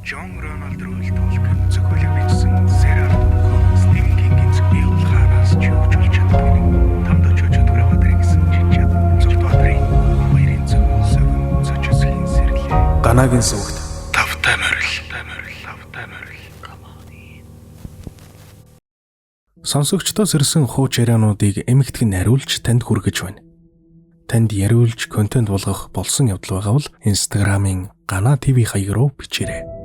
Жон Рональд Рүүлтүүлхэн зөвхөлөг бичсэн Сэрар Стивен Кингийн зөвхий улхаараас ч өгч болж чаддгийг тамд очиж Түрбаатар гэсэн жижиг Зүртбаатарын хоёрын зөвхөн зочисхийн сэрлээ. Ганагийн сүгт Тавтай морил. Сонсогчдоос ирсэн хууч яриануудыг эмэгтгэн нариулж танд хүргэж байна. Танд яриулж контент болгох болсон явдал байгаа бол Instagram-ын Гана TV хаяг руу бичээрэй.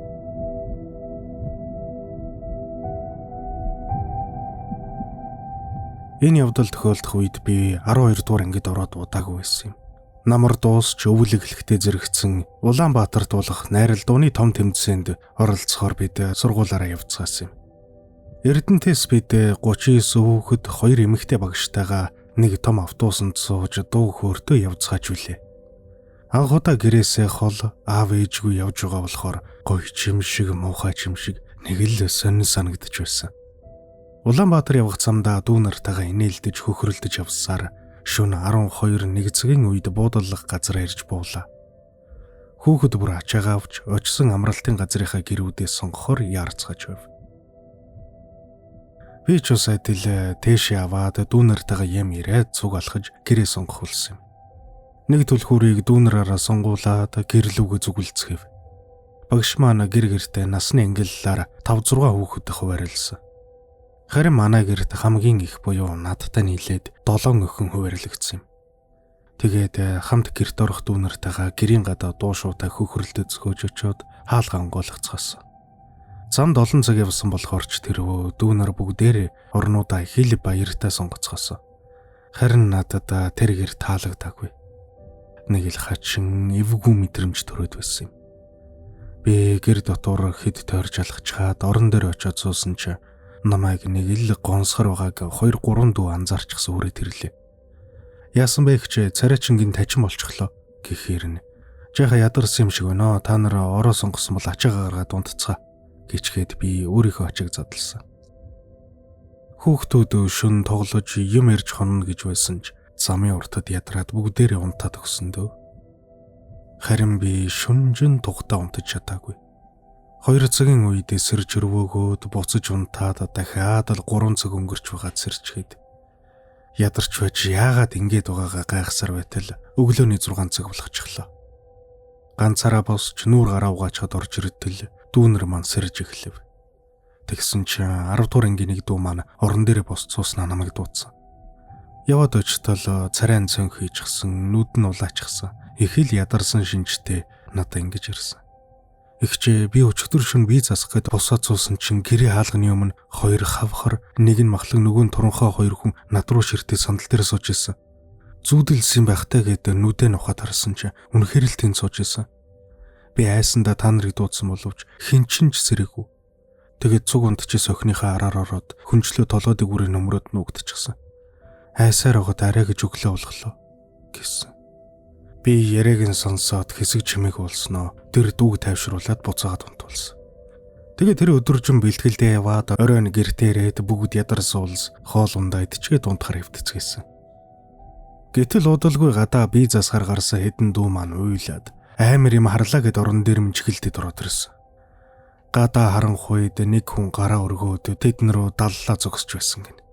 Энэ явдал тохиолдох үед би 12 дугаар ангид ороод удаагүй байсан юм. Намар дуусч өвлөг эхлэхдээ зэрэгцсэн Улаанбаатарт болох найрал дууны том тэмцээнд оролцохоор бид сургуулаараа явцгаасан юм. Эрдэнэтээс бид 39 хүүхэд 2 эмэгтэй багштайгаа нэг том автобусанд сууж дуу хөөртөө явцгааж үлээ. Анх удаа гэрээсээ хол аав ээжгүй явж байгаа болохоор гоё чимшиг муухай чимшиг нэг л сонин санагдаж байсан. Улаанбаатар явах замдаа дүү нартайгаа инээлдэж хөхрөлдөж явсаар шөнө 12:01 цагийн үед буудаллах газар ирж буулаа. Хүүхэд бүр ачаагаа авч очсон амралтын газрынхаа гэрүүдээ сонгохоор яарцгааж байв. Би ч ус адил тэшээ аваад дүүнартайгаа юм ирээд цуг алхаж гэрээ сонгох болсон юм. Нэг түлхүүрийг дүүнараараа сонгуулаад гэрлүүгээ зүгэлцгээв. Багш маань гэр гэртээ насны ангиллаар 5-6 хүүхэд хуваарлсан. Харин манай гэрт хамгийн их буюу надтай нийлээд 7 охин хуваарлагдсан юм. Тэгээд хамт гэрт орох дүүнартайгаа гэрийн гадаа дуу шуутай хөхрөлдөд зөхөж очоод хаалга онгойлгоцгосон. Замд олон цаг явсан болохоор ч тэрвөө дүүнэр бүгдээр орнуудаа хил баяртай сонгоцгосон. Харин надад тэр гэр таалагдаагүй. Нэг л хачин эвгүй мэдрэмж төрөөд байсан юм. Би гэр дотор хэд тойрч алхачаад орон дээр очиод суусан ч намайг нэг л гонсгор байгааг 2-3 дүү анзаарчихсан үрээд ирлээ. Яасан бэ гэж царайчингийн тажин болчихлоо гэхээр нь жааха ядарсан юм шиг байна. Та нар ороо сонгосон бол ачаагаа гаргаад унтцгаа гэчгээд би өөрийнхөө ачааг задлсан. Хүүхдүүд шөнө тоглож юм ярьж хонно гэж байсан ч замын уртад ядраад бүгдээрээ унтаад өгсөн дөө. Харин би шүнжин тухтаа унтаж чадаагүй. 2 цагийн үед сэрж өрвөөгөөд буцаж унтаад дахиад л 3 цаг өнгөрч байгаад сэрчгээд ядарч байж яагаад ингэж байгаагаа гайхсаар байтал өглөөний 6 цаг болгочихлоо. Ганцаараа босч нүүр гараа угаачаад орж ирэтэл дүүнэр маань сэрж эхлэв. Тэгсэн чинь 10 дугаар ангийн нэг дүү маань орон дээрээ босч сууснаа намайг дуудсан. Яваад очтол царайн цонх хийчихсэн, нүд нь улаачихсан. Их л ядарсан шинжтэй надад ингэж ирсэн. Игчээ би өчигдөр шөнө бие засах гээд босоод суусан чинь гэрээ хаалганы өмнө 2 хавхар, нэг нь махлаг, нөгөө нь туранхай 2 хүн над руу ширтээ сандал дээр сууж исэн. Зүүдэлсэн байхтай гээд нүдээ нухад харсан чинь үнэхээр л тэнд сууж исэн. Би айсандаа та нарыг дуудсан боловч хэн ч сэрээгүй. Тэгээд цуг унтчихс охиныхаа араар ороод хүнчлөө толгойд бүрийн нөмрөөд нүгдчихсэн. Айсаар байгаад арай гэж өглөө болголоо гэсэн. Би яриаг нь сонсоод хэсэг чимээг болсноо тэр дүүг тайвшруулад буцаагаад унтуулсан. Тэгээд тэр өдөржин бэлтгэлдээ яваад оройн гэртээ ирээд бүгд ядар суулс хоол ундаа идчихээд унтахаар хөвтцгээсэн. Гэтэл удалгүй гадаа бие засахаар гарсан хэдэн дүү маань уйлаад амар юм харлаа гэд орон дээр мэнчгэлтэд ороод ирсэн. Гадаа харанхуйд нэг хүн гараа өргөөд тэдэн рүү даллаа зогсож байсан гэнэ.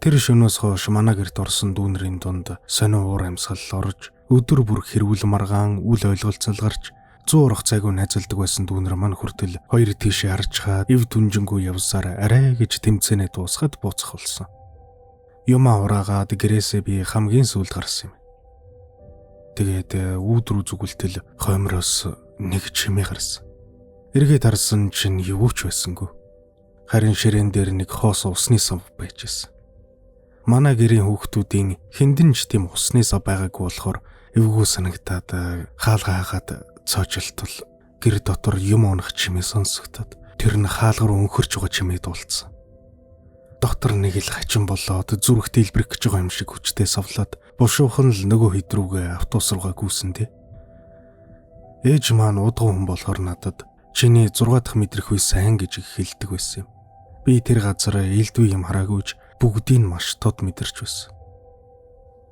Тэр шөнөөс хойш манай гэрт орсон дүүнэрийн дунд сонио уур амьсгал орж өдөр бүр хэрүүл маргаан үл ойлголцол гарч 100 урах цайгүй найзалдаг байсан дүүнэр маань хүртэл 2 тийшээ харчхаад эв дүнжингүү явсаар арай гэж тэмцэнэ дуусгаад буцах болсон. Юмаа ураагаад гэрээсээ би хамгийн сүүлд гарсан юм. Тэгээд үүдрүү зүгэлтэл хоймроос нэг чимээ гарсан. Эргээд харсан чинь юу ч байсангүй. Харин ширээн дээр нэг хоос усны сав байж байсан. Манай гэрийн хүүхдүүдийн хэндэн ч тийм усны сав байгаагүй болохоор эвгүй санагтаад хаалга хаагаад цоочилтол гэр дотор юм унах чимээ сонсогдоод тэр нь хаалга руу өнхөрч байгаа чимээ дуулсан. Доктор нэг л хачин болоод зүрх дэлбэрэх гэж байгаа юм шиг хүчтэй савлаад бушуухан л нөгөө хэд рүүгээ автобус руугаа гүйсэндээ. Ээж маань удган хүн болохоор надад чиний 6 дахь мэдрэх үе сайн гэж хэлдэг байсан юм. Би тэр газар элдвээ юм хараагүйж бүгдийг нь маш тод мэдэрч байсан.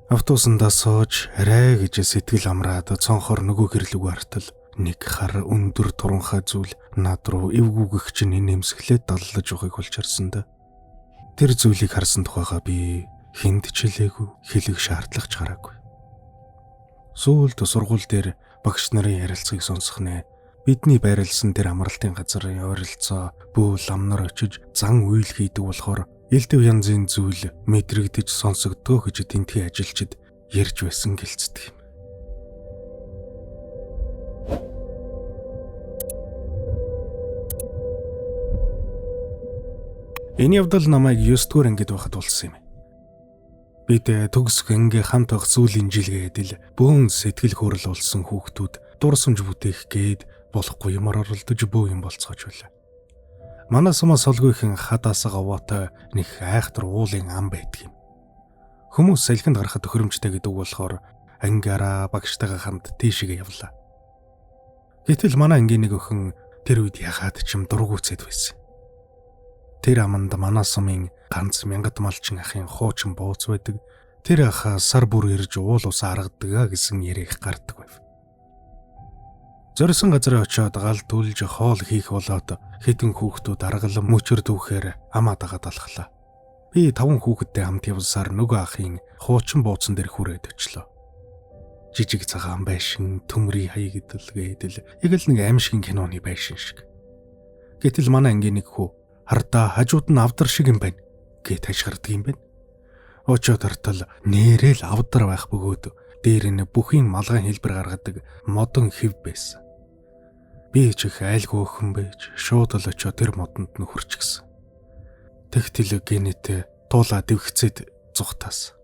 Автобусандаа сууж арай гэж сэтгэл амраад цонхоор нөгөө гэрлүүг артал нэг хар өндөр туранхай зүйл над руу эвгүйгэх чинь нэмсгэлээд даллаж байгааг болж харсан да. Тэр зүйлийг харсан тухайга би хүнд ч хэлээгүй, хэлэх шаардлага ч гараагүй. Сүүлд сургууль дээр багш нарын ярилцлагыг сонсох нэ бидний байрлсан тэр амралтын газрын ойролцоо бүү лам нар очиж зан үйл хийдэг болохоор элдв янзын зүйл мэдрэгдэж сонсогдгоо гэж тентхий ажилчид ярьж байсан гэлцдэг юм. Энэ явдал намайг 9 дугаар ангид байхад болсон юм. Бид төгсөх анги хамт байх зүйлийн жилгээд л бөөн сэтгэл хөөрөл болсон хүүхдүүд дурсамж бүтээх гээд болохгүй юмар оролдож бөө юм болцоож байлаа. Манай сумаа солгүйхэн хадаас гаваатай нэг айхтар уулын ам байдаг юм. Хүмүүс салхинд гарахад төхөөрөмжтэй гэдэг болохоор ангиараа багштайгаа хамт тийшээ явлаа. Гэтэл манай ангийн нэг охин тэр үед ягаад ч юм дургуйцээд байсан. Тэр аманд манай сумын ганц мянгат малчин ахын хуучин бууз байдаг. Тэр ах сар бүр ирж уул ус аргадаг гэсэн ярих гардаг байв. Зорисон газар очиод гал түлж хоол хийх болоод хэдэн хүүхдүүд аргалан мөчөр дүүхээр амаа дагаад алхлаа. Би 5 хүүхэдтэй хамт явсаар нөгөө ахын хуучин бууцан дээр хүрээд очлоо. Жижиг цагаан байшин, төмрийн хаяг идэлгээдэл яг л нэг аимшигын киноны байшин шиг. Гэтэл манай ангийн нэг хүү хардаа хажууд нь авдар шиг юм байна гэт хашгирдаг юм байна. Очоод ортол нэрэл авдар байх бөгөөд дээр нь бүхийн малгайн хэлбэр гаргадаг модон хэв байсан. Би ч их айлгүй өхөн байж шууд л очоод тэр модонд нь хурчгсан. Тэгтэл генет туулаа дэвхцээд зүхтаас.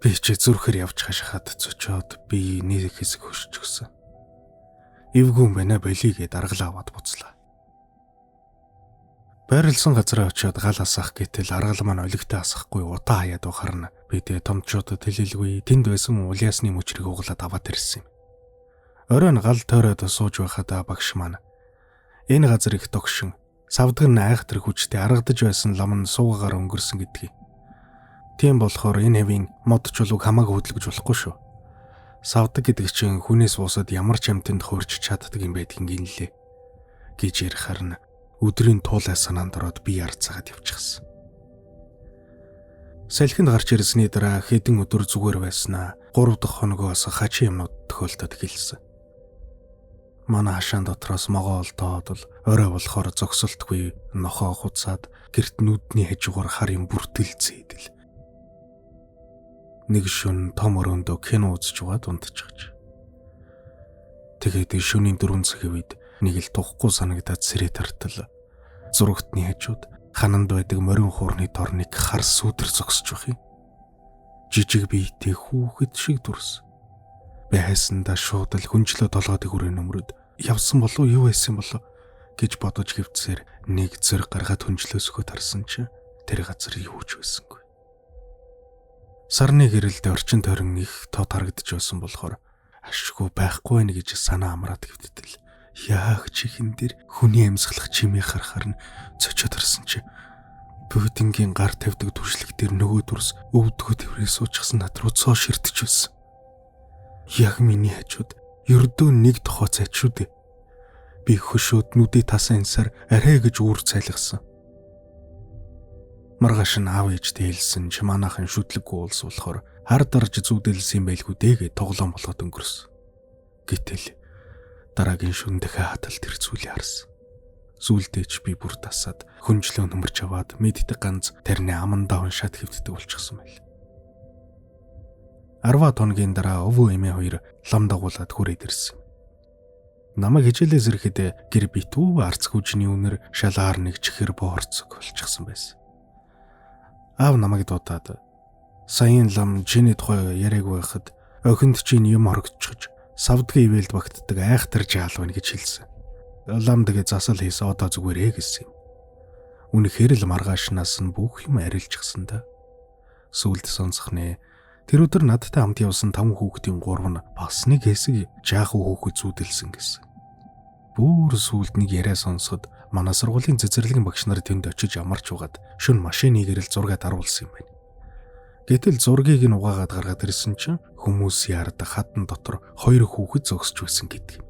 Би ч зүрхэр явж хашихад цочоод би нэг хэсэг хөшчихсөн. Эвгүй мэнэ болигээд аргалаа аваад буцлаа. Байрлсан газараа очиод гал асах гэтэл аргал маань олигтой асахгүй удаа хаяад ухарна. Бид томчуудад хэлэлгүй тэнд байсан улиасны мөчрийг углаад аваад ирсэн юм. Оройн гал тойроод сууж байхад багш маань энэ газар их тогшин савдаг нь айхтар хүчтэй аргадж байсан лам нь суугаар өнгөрсөн гэдгийг. Тийм болохоор энэ хэвийн мод чулууг хамаагүй хөдөлгөж болохгүй шүү. Савдаг гэдэг чинь хүнээс уусаад ямар ч амтнд хуурч чаддаг юм байдгийг гинлээ гэж ярихаар нь өдрийн туулай санаанд ороод би ярцаагаад явчихсан. Салхинд гарч ирсний дараа хэдэн өдөр зүгээр байснаа 3 дахь хоногоос хачин юмнууд тохиолдоод эхэлсэн. Манай хашаан дотроос могоол тоодол орой болохоор зогсолтгүй нохоо хуцаад гэрт нүдний хажуугаар харын бүртгэлцээдэл. Нэг шөнө том өрөөндөө кино үзэж угаад унтчихж. Тэгээд шөнийн 4 цагийн үед нэг л тухгүй санагдаад сэрээ тартал зурагтны хажууд хананд байдаг морин хуурны дор нэг хар сүудэр зогсож байх юм. Жижиг биетэй хүүхэд шиг дүрс. Би хайсандаа шууд л хүнчлөө толгойд хүрээ нөмрөд явсан болов юу байсан болов гэж бодож хөвцсээр нэг зэрэг гаргаад хүнчлөөсгөө тарсан чинь тэр газар юу ч байсангүй. Сарны гэрэлд орчин тойрон их тод харагдаж байсан болохоор ашгүй байхгүй байх гэж санаа амраад хөвтдөл. Яах чихэн дээр хүний амьсгалах чимээ харахаар нь цочоод ирсэн чи Пүтингийн гар тавьдаг түшлэг дээр нөгөө дүрс өвдгөө тэрвээ суучихсан над руу цоо ширтэж байсан. Яг миний хажууд ердөө нэг тохоо цайд шүү дээ. Би хөшөөд нүдээ тасан инсаар арай гэж үүр цайлгсан. Маргааш нь аав ээжтэй хэлсэн чи манайхан шүтлэггүй улс болохоор хар дарж зүудэлсэн байлгүй дээгээ тоглоом болгоод өнгөрсөн. Гэтэл дараагийн шөнө дахиад хатал тэр зүйлийг харсан. Зүйлдээч би бүр тасаад хүнжлөө нөмөрч аваад мэддэг ганц тарны амандаа уншаад хэвддэг болчихсон байл. 10 хоногийн дараа өвөө эмээ хоёр лам дагуулад хүрээд ирсэн. Намайг хичээлээс ирэхэд гэр битүү арц хүчний үнэр шалаар нэг чихэр боорцог болчихсон байсан. Аав намайг дуудаад саяын лам чиний тухай яриаг байхад охинд чинь юм орогдчихж савдгийн ивэлд багтдаг айхтар жаал байна гэж хэлсэн. Лам дэгэ засал хийсэн одоо зүгээрээ гэсэн юм. Үнэхээр л маргаашнаас нь бүх юм арилжчихсан да. Сүлд сонсох нэ. Тэр өдөр надтай хамт явсан 5 хүүхдийн 3 нь бас нэг хэсэг жаахан хүүхэд зүудэлсэн гэсэн. Бүр сүлд нэг яриа сонсоход манай сургуулийн цэцэрлэгийн багш нар тэнд очиж амарч угаад шүн машиныг ирэл зургаад аруулсан юм байна. Гэтэл зургийг нь угаагаад гаргаад ирсэн чинь хүмүүс яардаг хатан дотор 2 хүүхэд зогсож байсан гэдэг юм.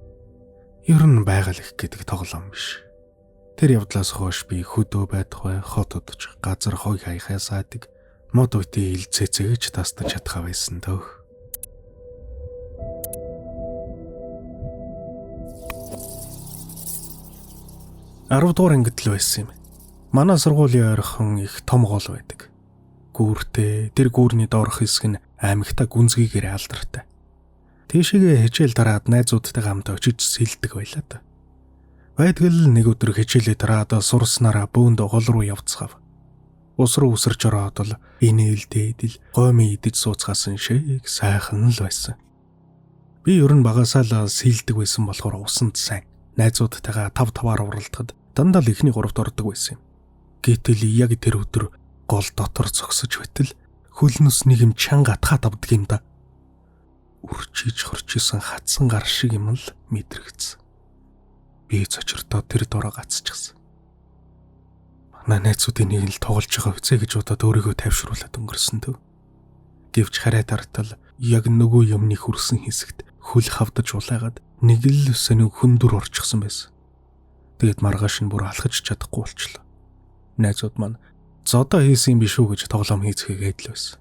Ер нь байгаль их гэдэг тоглоом биш. Тэр явдлаас хойш би хөдөө байдгүй, хот удаж, газар хой хаяхаа саадаг, мод үеийн ил цэцэгж тастаж чадхаа байсан дөө. Аравдугаар ангид л байсан юм. Манай сургуулийн ойрхон их том гол байдаг. Гүүртэй, тэр гүүрний доорх хэсэг нь аймагта гүнзгийгээр алдартай. Тийшээгээ хичээл дараад найзуудтайгаа хамт очиж сэлдэг байлаа да. Байдгал нэг өдөр хичээлээ дараад сурснараа бөөнд гол руу явцгаав. Ус руу үсэрч ороод л инээлдээд л гомын идэж сууцгаасан шиг сайхан л байсан. Би ер нь багасаа л сэлдэг байсан болохоор усанд сайн. Найзуудтайгаа тав таваар уралдахад дандаа л ихний гуравт ордог байсан юм. Гэтэл яг тэр өдөр гол дотор зогсож байтал хөлнөс нэг юм чанга атгаад авдаг юм да. Үрчиж хорчисан хатсан гар шиг юм л мэдрэгдсэн. Би цочртоо тэр дороо гацчихсан. Манай найзуудын нэг л тоглож байгаа үзье гэж удаад өөрийгөө тайвшруулад өнгөрсөн төв. Гэвч хараа тартал яг нөгөө юмны хүрсэн хэсэгт хөл хавдаж улайгаад нэг л сонин хөндөр орчихсон байсан. Тэгэд маргааш нь бүр алхаж чадахгүй болчихлоо. Найзууд маань зодоо хийсэн юм биш үү гэж тоглоом хийцгээгээд л байсан.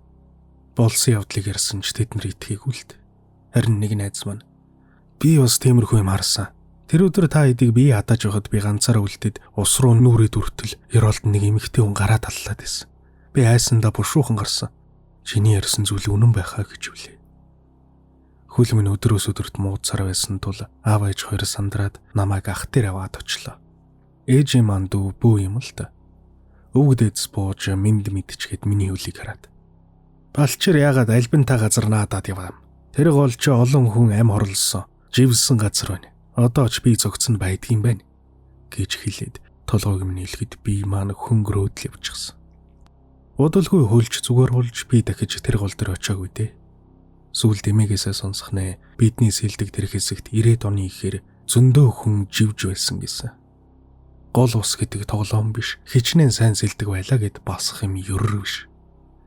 Болсон явдлыг ярьсан ч тэд нар итгээгүй л дээ. Харин нэг найз маань би бас тиймэрхүү юм харсан. Тэр өдөр та хэдийг бие хатааж байхад би ганцаараа үлдээд ус руу нүрээ дүртэл Еролд нэг эмэгтэй хүн гараа таллаад байсан. Би айсандаа бушуухан гарсан. Чиний ярьсан зүйл үнэн байхаа гэж үлээ. Хөл минь өдрөөс өдөрт муудсаар байсан тул аав ээж хоёр сандраад намайг ах дээр аваад очлоо. Ээжийн маань дүү бөө юм л та. Өвгдөөс бууж минд мэдчихэд миний хөлийг хараад. Балчир яагаад альбинта газар наадаад яваа. Тэр гол чи олон хүн ам хорлсон, живсэн газар байна. Одоо ч би зөгцөн байдгийм байна гэж хэлээд толгойг минь илгэд би маань хөнгөрөөд л явчихсан. Удалгүй хөлж зүгээр болж би дахиж тэр гол дээр очиагүй дээ. Сүүлд эмээгээсээ сонсох нэ бидний сэлдэг тэр хэсэгт 90-ад оны ихээр зөндөө хүн живж байсан гэсэн. Гол ус гэдэг тоглоом биш, хичнээн сайн сэлдэг байлаа гэд басах юм ерөр биш.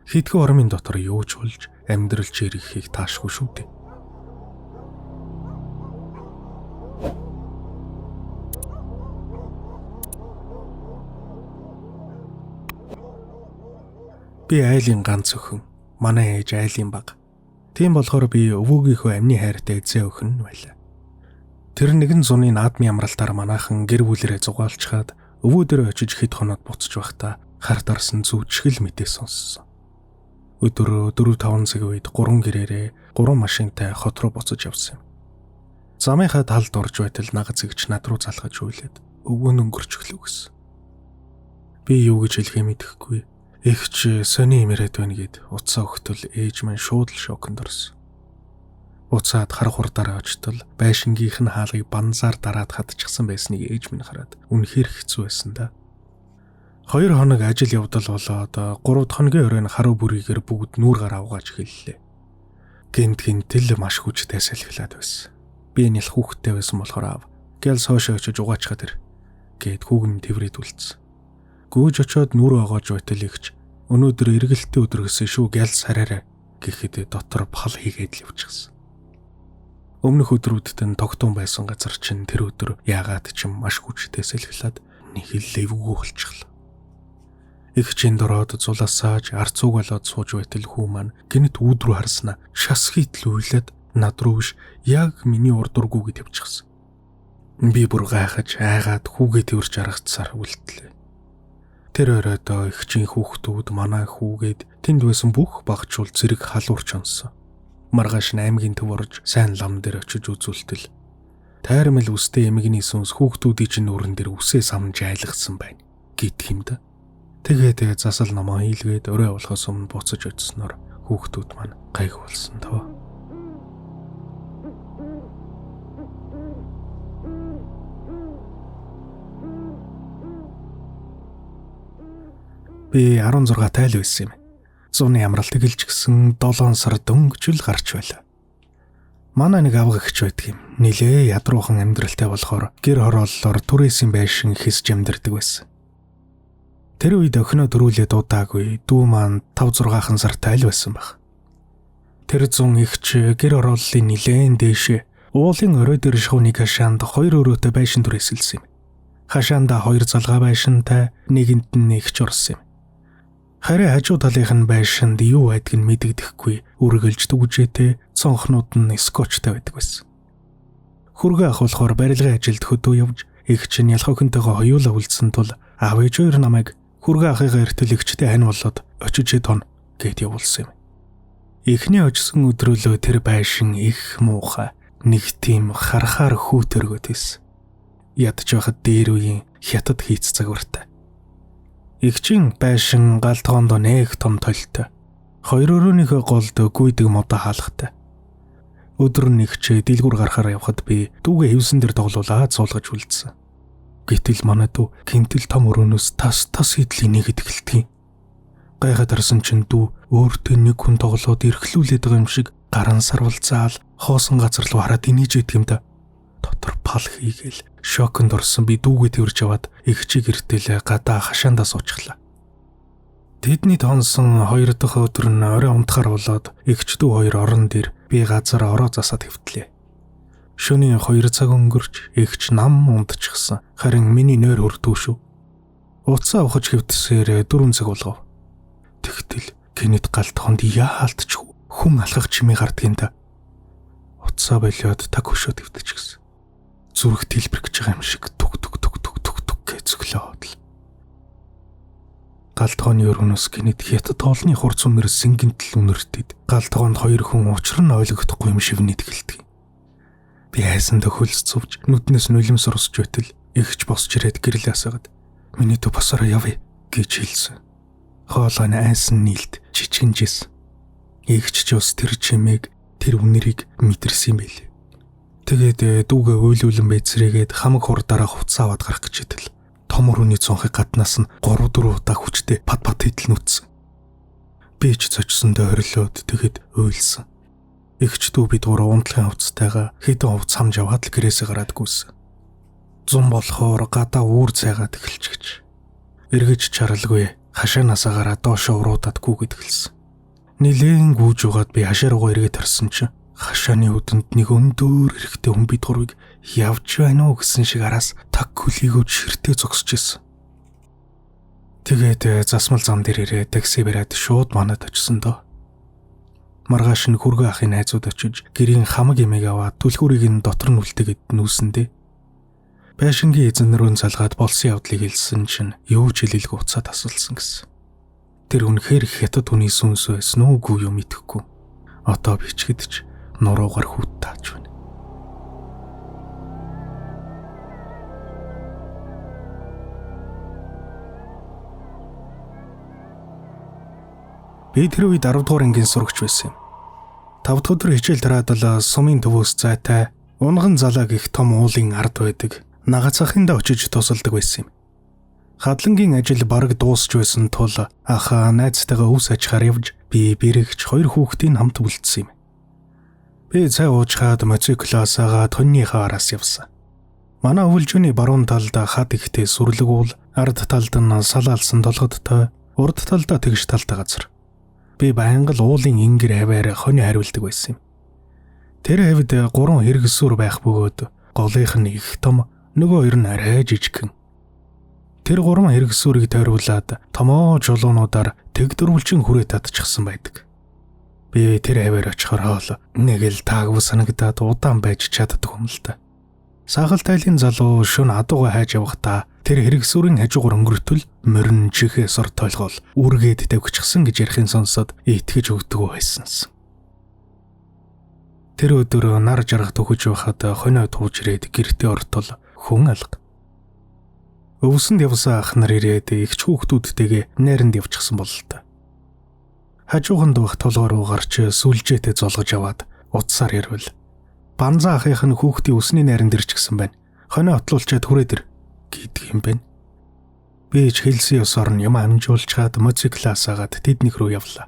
Хитгэн ормын дотор юу ч болж амьдрал чирэгхийг таашгүй шүү дээ. Би айлын ганц өхөн, манай ээж айлын баг. Тийм болохоор би өвөөгийнхөө амны хайртай эзээ өхөн байлаа. Тэр нэгэн зуны наадмын амралтаар манайхан гэр бүлэрээ зугаалчхаад өвөө дээр очиж хэд хоноод буцаж байхдаа харт арсан зүүчгэл мэдээ сонссон. Өдөр 4-5 цаг үед 3 гэрээрээ 3 машинтай хот руу буцаж явсан юм. Замынхаа талд орж байтал нагаз зэгч над руу залхаж үйлээд өвөө нь өнгөрч өглөө гэсэн. Би юу гэж хэлэхээ мэдэхгүй. Эгч сони имэрэд байна гэд уцаа өгтөл ээж маань шууд л шоконд орсон. Уцаад хар хурдаараа очтол байшингийнх нь хаалгыг банзаар дараад хатчихсан байсныг ээж минь хараад үнэхээр хэцүү байсан да. 2 хоног ажил явдал болоод 3 дахь хоногийн оройн харуу бүрийгээр бүгд нүүр гараа угааж эхэллээ. Гинтэл маш хүчтэй салхилаад байсан. Би нэлх хүүхдтэй байсан болохоор аав гэлс хоошоо очиж угаачхаа тэр гээд хүүгэм тэврээд үлдсэн. Гүйж очоод нүүр угааж байтал ихч өнөөдөр эргэлттэй өдөр гэсэн шүү гэлс хараарай гэхэд дотор пал хийгээд л явчихсан. Өмнөх өдрүүдэд нь тогтун байсан газар чинь тэр өдөр яагаад ч маш хүчтэй салхилаад нэг л эвгүй болчихлоо. Их чин дороод зулаасааж арцууг болоод сууж байтал хүү маань гинэт үүд рүү харснаа шас хийтэл уйлаад над руу биш яг миний урд дургүйгээд явчихсан. Би бүр гайхаж айгаад хүүгээ тэрч аргацсаар үлдлээ. Тэр оройдоо их чин хүүхдүүд манай хүүгээд тэнд байсан бүх багчул зэрэг халуурч онсон. Маргааш аймгийн төв орж сайн лам дээр очиж үзүүлтэл тайрмал үстэй эмгний сүнс хүүхдүүдийн чинь өрөн дээр үсээ самж айлгсан байна гэх юм да. Тэгээд засал намаа хийлгээд өрөө болохоос өмнө буцаж очисноор хүүхдүүд маань гайг болсон тав. Би 16 тайл байсан юм. Зуны амралт тэгэлж гисэн 7 сар дөнгөжл гарч байлаа. Манай нэг авга гэгч байдаг юм. Нилээ ядруухан амьдралтай болохоор гэр хорооллоор түрээсийн байшин хэсж амьдардаг байсан. Тэр үед охиноо дөрүүлээ дуудаагүй дүү маань 5-6 сар тайл байсан баг. Тэр зун ихч гэр хорооллын нилээн дээшээ Уулын орой дээр шувныг хашаанд 2 өрөөтэй байшин түрээсэлсэн юм. Хашаанда 2 залгаа байшинтай, нэгэнд нь нэгч орсон юм. Харин хажуу талынх нь байшинд юу байдгийг нь мэдэгдэхгүй, үргэлж дүгжээтэй, цонхнууд нь скотчтай байдаг байсан. Хүргээ ахуулахаар барилгын ажилд хөдөө явж, эгч нь ялах охинтойгоо хоёулаа үлдсэн тул аав ээж хоёр намайг хүргээ ахыгаа эртэл эгчтэй хань болоод очиж тон гэд явуулсан юм. Эхний очсон өдрөөлөө тэр байшин их муухай, нэг тийм харахаар хүүтэргөөд байсан. Ядж байхад дээр үеийн хятад хийц загвартай. Игчийн байшин галтгоонд нэг том толтой. 2 өрөөнийхөө голд гүйдэг модо хаалгатай. Өдөр нэгч дэлгүр гарахаар явхад би дүүгээ хевсэн дээр тоглуулаад суулгаж үлдсэн. Гэтэл манай дүү гинтэл том өрөөнөөс тас идлийн нэгэд эхэлтгий. Гайхаад харсан чинь дүү өөртөө нэг хүн тоглоод эрхлүүлээд байгаа юм шиг гаран сарвалцаал хоосон газар руу хараад инээж идэг юм да. Дотор пал хийгээл шоконд орсон би дүүгээ тэрж аваад эгчийг гэртэл гадаа хашаандаа суучихлаа. Тэдний тонсон 2 дахь өдөр нь орой унтахаар болоод эгч дүү 2 орон дээр би газар ороо засаад хэвтлээ. Шөнийн 2 цаг өнгөрч эгч нам унтчихсан. Харин миний нойр хөрдөө шүү. Уцаа ухаж хэвтсээр 4 цаг болгов. Тэгтэл гинэд галтхонд яалтч хүн алхах чимээ гардгийн да. Уцаа болоод таг хөшөөд хэвтчихсэн. Зүрх тэлбэрч байгаа юм шиг түг гэж зөглөөд л. Галтхооны өрөөнөөс гинэд хятад тоолны хурц үнэр сэнгэнтэл үнэртэд галтхоонд 2 хүн учир нь ойлгохдохгүй юм шиг нийтгэлдэг. Би хайсан төхөлс цувж нүднээс нулимс урсч байтал эгч босч ирээд гэрэл асаагаад миний дүү босороо явъя гэж хэлсэн. Хоолойн айсан нийлд чичгэнжсэн. Эгч ч ус тэр чимээг тэр үнэрийг мэдэрсэн юм байлээ. Тэгээд дүүгээ уйлуулан байцрээгээд хамаг хурдаараа хуцаа аваад гарах гэж хэтэл том өрөөний цонхыг гаднаас нь 3-4 удаа хүчтэй пат хийдэл нүцсэн. Би ч зочсондоо орилоод тэгэд уйлсан. Эгч дүү бид гурав унтлагын хувцастайгаа хэдэн хувц хамж аваад л гэрээсээ гараад гүйсэн. Зун болохоор гадаа үүр цайгаад эхэлчихэж. Эргэж чаралгүй хашаанаасаа гараад доошоо уруудаад гүгэд эхэлсэн. Нилээн гүйж угаад би хашаа руугаа эргээд харсан чинь хашааны өдөнд нэг өндөр эрэхтэй хүн бид гурвыг явж байна уу гэсэн шиг араас таг хүлийгөөж ширтээ зогсож исэн. Тэгээд засмал зам дээр ирээд такси бариад шууд манад очсон доо. Маргааш нь хүргээ ахын найзууд очиж гэрийн хамаг эмээг аваад түлхүүрийг нь дотор нь үлдээгээд нүүсэндээ. Байшингийн эзэн рүү залгаад болсон явдлыг хэлсэн чинь юу ч хэлэлгүй уцаа тасалсан гэсэн. Тэр үнэхээр хятад хүний сүнс байсан уугүй юм итгэхгүй. Одоо би ч гэдэж нуруугаар хүүт тааж байна. Би тэр үед 10 дугаар ангийн сурагч байсан юм. 5 дахь өдөр хичээл тараадал сумын төвөөс зайтай унган залаа гих том уулын ард байдаг. Нагацахынд очиж тусалдаг байсан юм. Хадлангийн ажил бараг дуусч байсан тул ах найзтайгаа өвс ачаар явж би бэрэгч 2 хүүхдийн хамт үлдсэн юм. Би цай уучгаад моциклоос агаад хоньныхаа араас явсан. Манай өвөлжөний баруун талд хад ихтэй сүрлэг уул, ард талд нь салаалсан толгодтой, урд талдаа тэгш талтай газар. Би байнга л уулын ингэр хаваар хонь хариулдаг байсан юм. Тэр хавьд 3 хэрэгсүр байх бөгөөд голынх нь их том, нөгөө 2 нь арай жижигхэн. Тэр 3 хэрэгсүрийг тойруулаад томоо жолоонуудаар тэгдэрүүлчин хүрээ татчихсан байдаг. Би тэр хаваар очихоор хоол нэг л таагв санагдаад удаан байж чаддаг юм л та. Сахал тайлын залуу шөнө адууга хайж явахдаа тэр хэрэгсүрийн хажуугаар өнгөртөл морин чихээ сор тойлгоол үргээд тавьчихсан гэж ярихын сонсоод итгэж өгдөг байсанс. Тэр өдөр нар жаргах төгөж байхад хонио тууж ирээд гэртээ ортол хүн алга. Өвсөнд явсан ах нар ирээд их хүүхдүүдтэйгээ найранд явчихсан бол л та. Хажууганд байх толгоор руу гарч сүлжээтэй золгож аваад утсаар ярил. Банзаа ахынх нь хүүхдийн өсний найранд ирчихсэн байна. Хонио отлуулчаад хүрээд ир гэдэг юм байна. Би ч хэлсэн ёсоор нь юм амжуулчаад моциклаас агаад тэднийх рүү явлаа.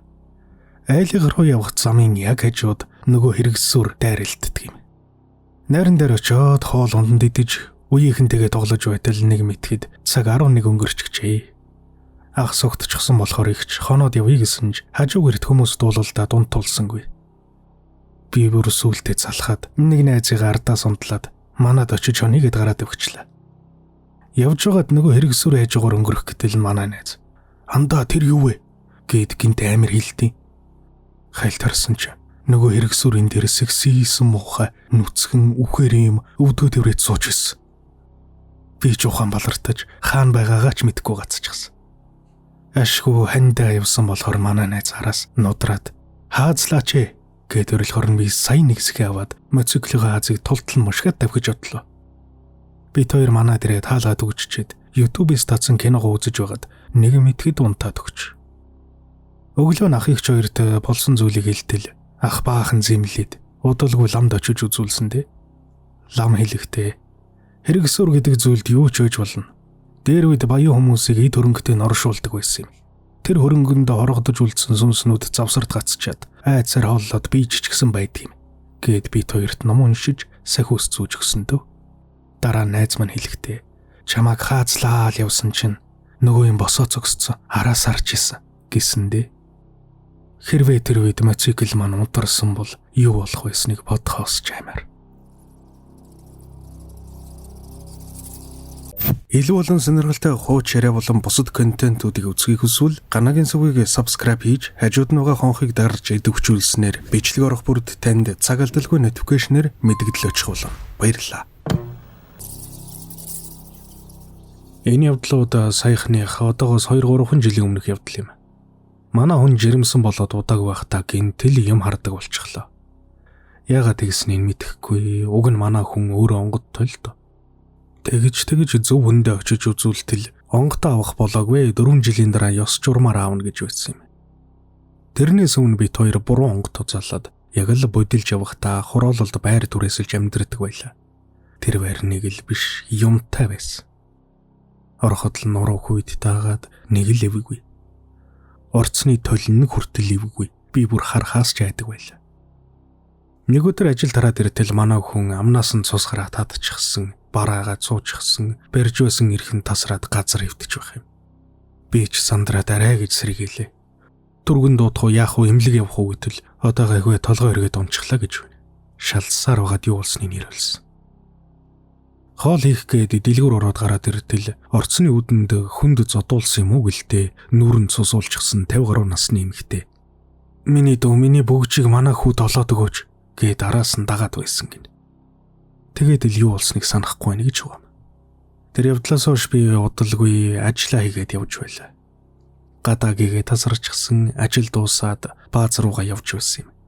Айлгар руу явах замын яг хажууд нөгөө хэрэгсүр дайралтдаг юм. Найран дээр очиод хоол унданд идэж үеийнхэнтэйгээ тоглож байтал нэг мэтгэд цаг 11 өнгөрчихжээ. Ах сугтчихсан болохоор ихч хоноод явъя гэсэн ч хажуугэрт хүмүүс дуулалдаа дунд тулсангүй. Би бүр сүултээ залхаад нэг найзыгаа ардаас унтлаад манад очиж хонийгэд гараад өгчлээ. Явж байгаад нөгөө хэрэгсүр хажуугаар өнгөрөх гэтэл манай найз "Андаа тэр юу вэ?" гэд гинт амир хэлдэг. Хайлт харсан ч нөгөө хэрэгсүрийн дээр сэгсийсэн муухай нүцгэн үхээр юм өвдөө төврөд сууж ирсэн. Би ч ухаан балартаж хаана байгаагаа ч мэдэхгүй гацчихсан. Ашгүй хандаа явсан болохоор манай найз араас нудраад "Хаазлаач ээ" гэд өрлөхөр нь би сайн нэг хэсгээ аваад моциклын хаазыг тултал мушгаад тавьж одлоо. Бид хоёр манаа дээрээ таалгаад өгччээд YouTube-ээс татсан киногоо үзэж байгаад нэг мэтгэд унтаад өгч. Өглөө нь ах ихч хоёрт болсон зүйлийг хэлтэл ах баахан зэмлээд удалгүй ламд очиж үзүүлсэн дээ. Лам хэлэхдээ хэрэгсүр гэдэг зүйлд юу ч ойж болно. Дээр үед баян хүмүүсийг эд хөрөнгөтэй норшуулдаг байсан юм. Тэр хөрөнгөнд хорогдож үлдсэн сүнснүүд завсарт гацчаад айцаар хооллоод бийж ч гэсэн байдаг юм. Гэт бит хоёрт ном уншиж сахиус зүүж өгсөн дөө. Дараа найз маань хэлэхдээ "Чамайг хаацлаа л явсан чинь нөгөө юм босоо цогсцсон араас харж исэн" гэсэн дээ. Хэрвээ тэр үед моцикл маань унтарсан бол юу болох байсныг бодхоос ч аймаар. Илүү олон сонирхолтой хууч яриа болон бусад контентуудыг үзхийг хүсвэл Ганагийн сүгийг subscribe хийж хажууд нь байгаа хонхыг дарж идэвхжүүлснээр бичлэг орох бүрд танд цаг алдалгүй notification-ээр мэдэгдэл очих болно. Баярлалаа. Энэ явдлууд саяхных одоогоос 2-3 жилийн өмнөх явдал юм. Манай хүн жирэмсэн болоод удааг байхдаа гинтэл юм хардаг болчихлоо. Яагаад тэгснийг мэдэхгүй. Уг нь манай хүн өөрөө онгод тойлдоо. Тэгж зөв хүндээ очиж үзүүлтэл онготоо авах болоогүй 4 жилийн дараа ёс журмаар аавна гэж байсан юм. Тэрнээс өмнө бид хоёр буруу онготоо залаад яг л бодилж явахдаа хороололд байр түрээсэлж амьдрдаг байлаа. Тэр байр нэг л биш юмтай байсан. Ороход л нуруу хүйд таагаад нэг л эвгүй. Орцны толин хүртэл эвгүй. Би бүр харахаас ч айдаг байлаа. Нэг өдөр ажил тараад ирэтэл манай хүн амнаас нь цус гараа татчихсан, бараагаа цуучихсан, барьж байсан эрхэн тасраад газар хөвтөж байх юм. Би ч сандраад арай гэж сэргийлээ. Түргэн дуудах уу яах вэ эмнэлэг явах уу гэтэл одоо гайгүй толгой өргөд унчихлаа гэж байна. Шалсаар байгаад юу болсныг нэрвэлсэн. Хоол хийх гээд дэлгүүр ороод гараад ирэтэл орцны үдэнд хүнд зодуулсан юм уу гэлтэй нүүрэн цусуулчихсан 50 гаруй насны эмэгтэй. Миний бөгжийг манай хүүд олоод өгөөч гээд араас нь дагаад байсан гин. Тэгээд л юу болсныг санахгүй нэг гэж байгаа. Тэр явдлаас хойш би удалгүй ажиллаа хийгээд явж байлаа. Гадаагийн тасарчихсан ажил дуусаад бааз руугаа явж байсан юм.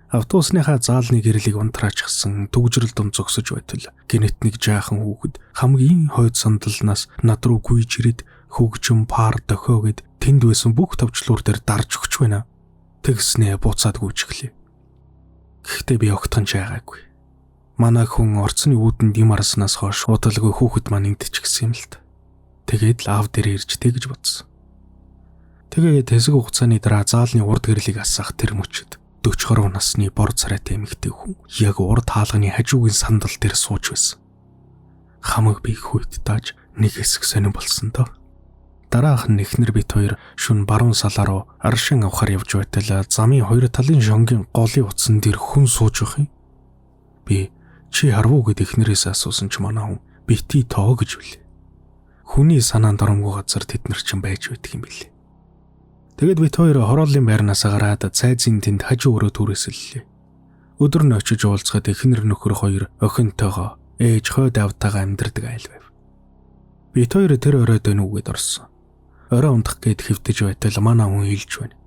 Автобусныхаа заалны гэрлийг унтраачихсан төгжрөл дум зогсож байтал гинэт нэг жаахан хүүхэд хамгийн хойд сандалнаас над руу гүйж ирээд хөгжим пар дохиогод тэнд байсан бүх товчлуур дээр дарж өгч байна. Тэгснээ буцаад гүйчихлээ. Гэхдээ би огтхон чайгаагүй. Манай хүн орцны үүдэнд юм арснаас хойш удалгүй хүүхэд маань ингэдчихсэн юм л та. Тэгээд л аав дээр ирж тэгж бодсон. Тэгээд хэсэг хугацааны дараа заалны урд гэрлийг асаах тэр мөчөд 40 гаруй насны бор царайтай эмэгтэй хүн яг урд хаалганы хажуугийн сандал дээр сууж байсан. Хамаг би хүйт тааж нэг хэсэг сонирн болсон доо. Дараах нь эхнэр бит хоёр шүн баруун салаа руу аршин авахар явж байтал замын хоёр талын шонгийн голын утсан дээр хүн сууж байх юм. Би чи харвуу гэд эхнэрээс асуусан ч манай хүн бити тоо гэж үлээ. Хүний санаанд оромгүй газар тэд нар ч байж байдаг юм билээ. Тэгэд бит хоёр хорооллын байрнаас гараад цайзын тэнд хажуу өрөө түрээсэллээ. Өдөр нь очиж уулзахад эхнэр нөхөр хоёр охинтойгоо ээж хойд автайгаа амьдардаг айл байв. Бит хоёр тэр оройд нүгэд орсон. Орой унтах гээд хэвтэж байтал манай хүн хэлж байна.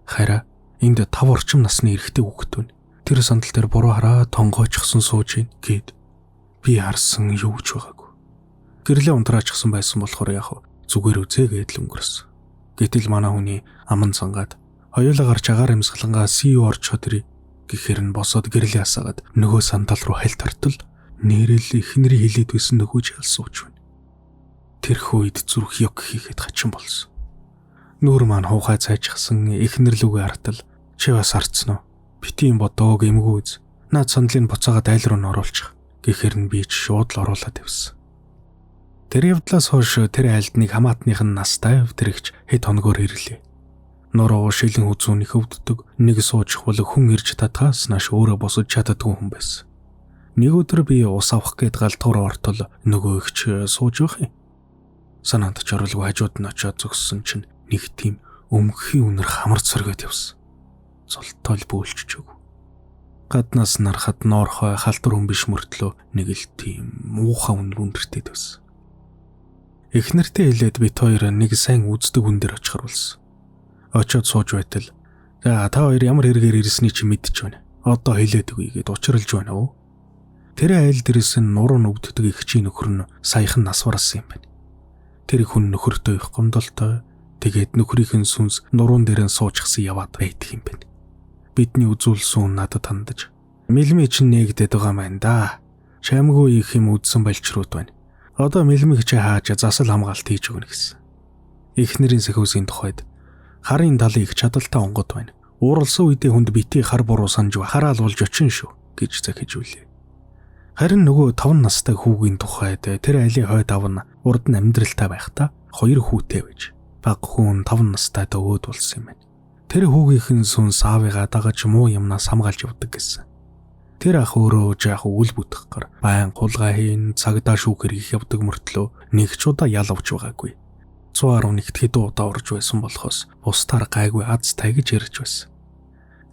Хараа энд 5 орчим насны эрэгтэй хүүхэд байна. Тэр сандал дээр буруу хараа тонгойчсон сууж ийн гэд. Би харсан юу ч байгаагүй. Гэрлээ унтраачихсан байсан болохоор яг зүгээр үзээ гээд л өнгөрсөн. Гэтэл манай хүний аман цангаад хоёулаа гарч агаар амьсгалангаа CEO орчоод ирээ гэхээр нь босоод гэрлээ асаагаад нөгөө сандал руу хальт тартал нэрэл эхнэрийн хилээд байсан нөхөө жаал сууж байна. Тэр хөөд зүрх ёг хийхэд хачин болсон. Нүүр маань хуухай цайжчихсан эхнэр лүгээ хартал чи бас харцсан уу? Бити юм бодоог эмгүүз. Наад сандлын буцаагаад айл руу н оруулчих. Гэхээр нь би ч шууд л оруулаад тавьсан. Тэр явдлаас хойш тэр айлдныг хамаатных нь настай тэрэгч хэд хоногор ирлээ. Нороо шилэн үзүүний хөвддөг, нэг сууж хул хүн ирж татгаас нааш өөрөө босож чаддгүй хүн байсан. Нэг өдөр би ус авах гээд галтгуур ортол нөгөө ихч сууж байх юм. Санаанд ч оруулгүй хажууд нь очиод зогссон чинь нэг тийм өмгхийн үнэр хамар цоргоод явсан. Золтоол бөөлчж өг. Гаднаас нарахад ноорхой халтар хүн биш мөртлөө нэг л тийм муухай үнэр өндөртэй байсан. Эхнэртэй хэлээд бит хоёр нэг сайн үздэг хүн дээр очихар болсон. Очоод сууж байтал "За та хоёр ямар хэрэгээр ирсний чи мэдчих байна. Одоо хэлээд өгье" гэд учралж байна уу. Тэр айл дээрээс нь нуруу нүгддэг ихчийн нөхөр нь саяхан нас барсан юм байна. Тэр хүн нөхөртөө их гомдолтой. Тэгээд нөхрийнхэн сүнс нуруун дээр нь суучихсан яваад байдаг юм байна. Бидний үзүүлсэн надад хандаж "Мэлмэ чинь нээгдээд байгаа маань да. Чамгүй их юм үдсэн балчрууд байна. Одоо мэлмэг чи хааж засал хамгаалт хийж өгнө" гэсэн. Эхнэрийн сэхүүсийн тухайд "Харын талын их чадaltaй онгод байна. Ууралсан үедээ хүнд битгий хар буруу санаж хараал болж очин шүү" гэж захиж үлээ. Харин нөгөө 5 настай хүүгийн тухайд тэр айлын хойд авна урд нь амьдралтай байхдаа 2 хүүтэй байж баг хүн 5 настай өвөд болсон юм байна. Тэр хүүгийнхэн сүнс аавыгаа дагаж муу юмнаас хамгаалж явдаг гэсэн. Тэр ах өөрөө жаах үл бүтэх гар байн хулгай хийн цагдаа шүүхээр их явдаг мөртлөө нэг ч удаа ялавч байгаагүй. 111-т хэдэн удаа орж байсан болохоос бусдаар гайгүй аз тагиж ярьж байсан.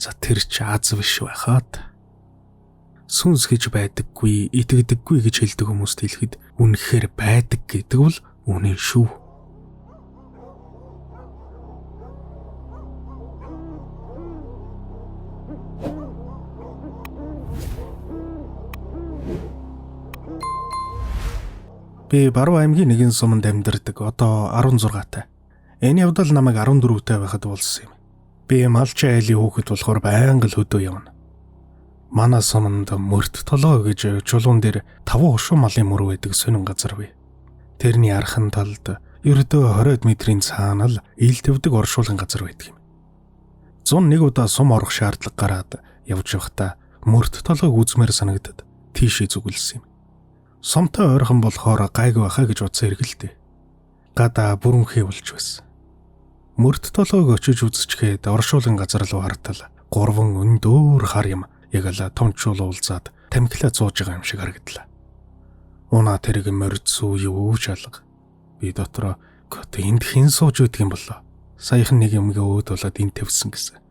За тэр ч аз биш байхад сүнс гэж байдаггүй, итгэдэггүй гэж хэлдэг хүмүүст хэлэхэд үнэхээр байдаг гэдэг бол үнэн шүү. Би Баруун аймгийн нэгэн суманд амьдардаг. Одоо 16-тай. Энэ явдал намайг 14-тэй байхад болсон юм. Би малчин айлын хүүхэд болохоор байнга л хөдөө явна. Манай суманд мөрт толгой гэж чулуун дээр 5 ушуу малын мөр байдаг сонин газар бий. Тэрний архан талд ердөө 20 метрийн цаана л ил төвдөг оршуулгын газар байдаг юм. 101 удаа сум орох шаардлага гараад явж байхдаа мөрт толгойг үзмээр санагдаад тийшээ зүгэлсэн юм. Сумтай ойрхон болохоор гайгүй байхаа гэж бодсон хэргэлтэй. Гадаа бүрэнхий болж байсан. Мөрт толгойг очиж үзчихээд оршуулгын газар руу хартал 3 өндөр хар юм яг л томчул уулзаад тамхилаа зууж байгаа юм шиг харагдлаа. Унаа тэрэг морьцуу юу шалга. Би дотроо энд хэн сууж үйдэг юм болоо. Саяхан нэг юмгээ өөд болоод энд тавьсан гэсэн.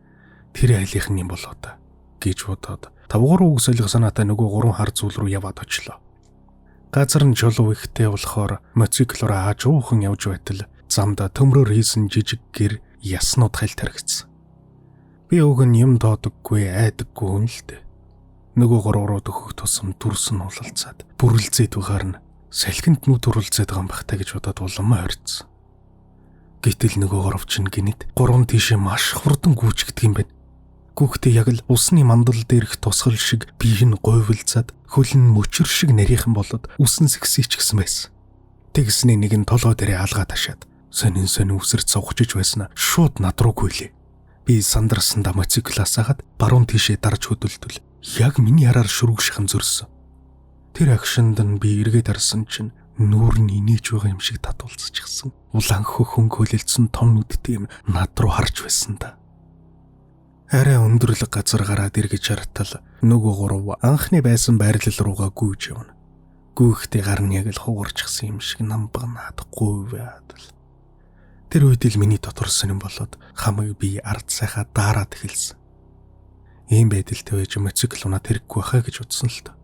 Тэр айлынхан юм болоо та гэж бодоод тавгаар үг солих санаатай нөгөө 3 хар зүйл рүү яваад очлоо. Газар нь чулуу ихтэй болохоор мотоциклоор аажуухан явж байтал замда төмрөөр хийсэн жижиг гэр яснууд хальт харагдсан. Би уг нь юм доодоггүй айдаггүй хүн л дээ. Нөгөө 3 руу төхөх тусам дүрс нь улалцаад бүрлзээд байгаар нь салхинд нүд урлзээд байгаа юм бахтай гэж бодоод улам хорцсон. Гэтэл нөгөө 3 чинь гинэт 3 тийшээ маш хурдан гүйчгдэг юм байна. Гүхтээ яг л усны мандал дээрх тусгал шиг бие нь говьлцаад хөл нь мөчөр шиг нарийнхан болоод үсэн сэгсийч гсэн байсан. Тэгснээ нэг нь толгой дээрээ алгаа ташаад сонин үсэрд цогчж байснаа шууд над руу гүйлээ. Би сандарсандаа мотоциклаас хагаад баруун тийшээ дарж хөдөлтөл яг миний хараар шүрэг шахам зөрсөн. Тэр агшинд нь би эргээд харсан чинь нүүр нь инээж байгаа юм шиг татуулцчихсан. Улаан хөхөн хөлөлдсөн том нүдтэй юм над руу харж байсан да. Арай өндөрлөг газар гараад эргэж хартал нөгөө 3 анхны байсан байрлал руугаа гүйж явна. Гүйхтэй гар нь яг л хугарчихсан юм шиг намбагнаад гуйваад л. Тэр үед л миний дотор сонирн болоод хамаг би ард сайхаа даарад эхэлсэн. Ийм байдалтай байж мотоцикл унаад хэрэггүй хаа гэж утсан л та.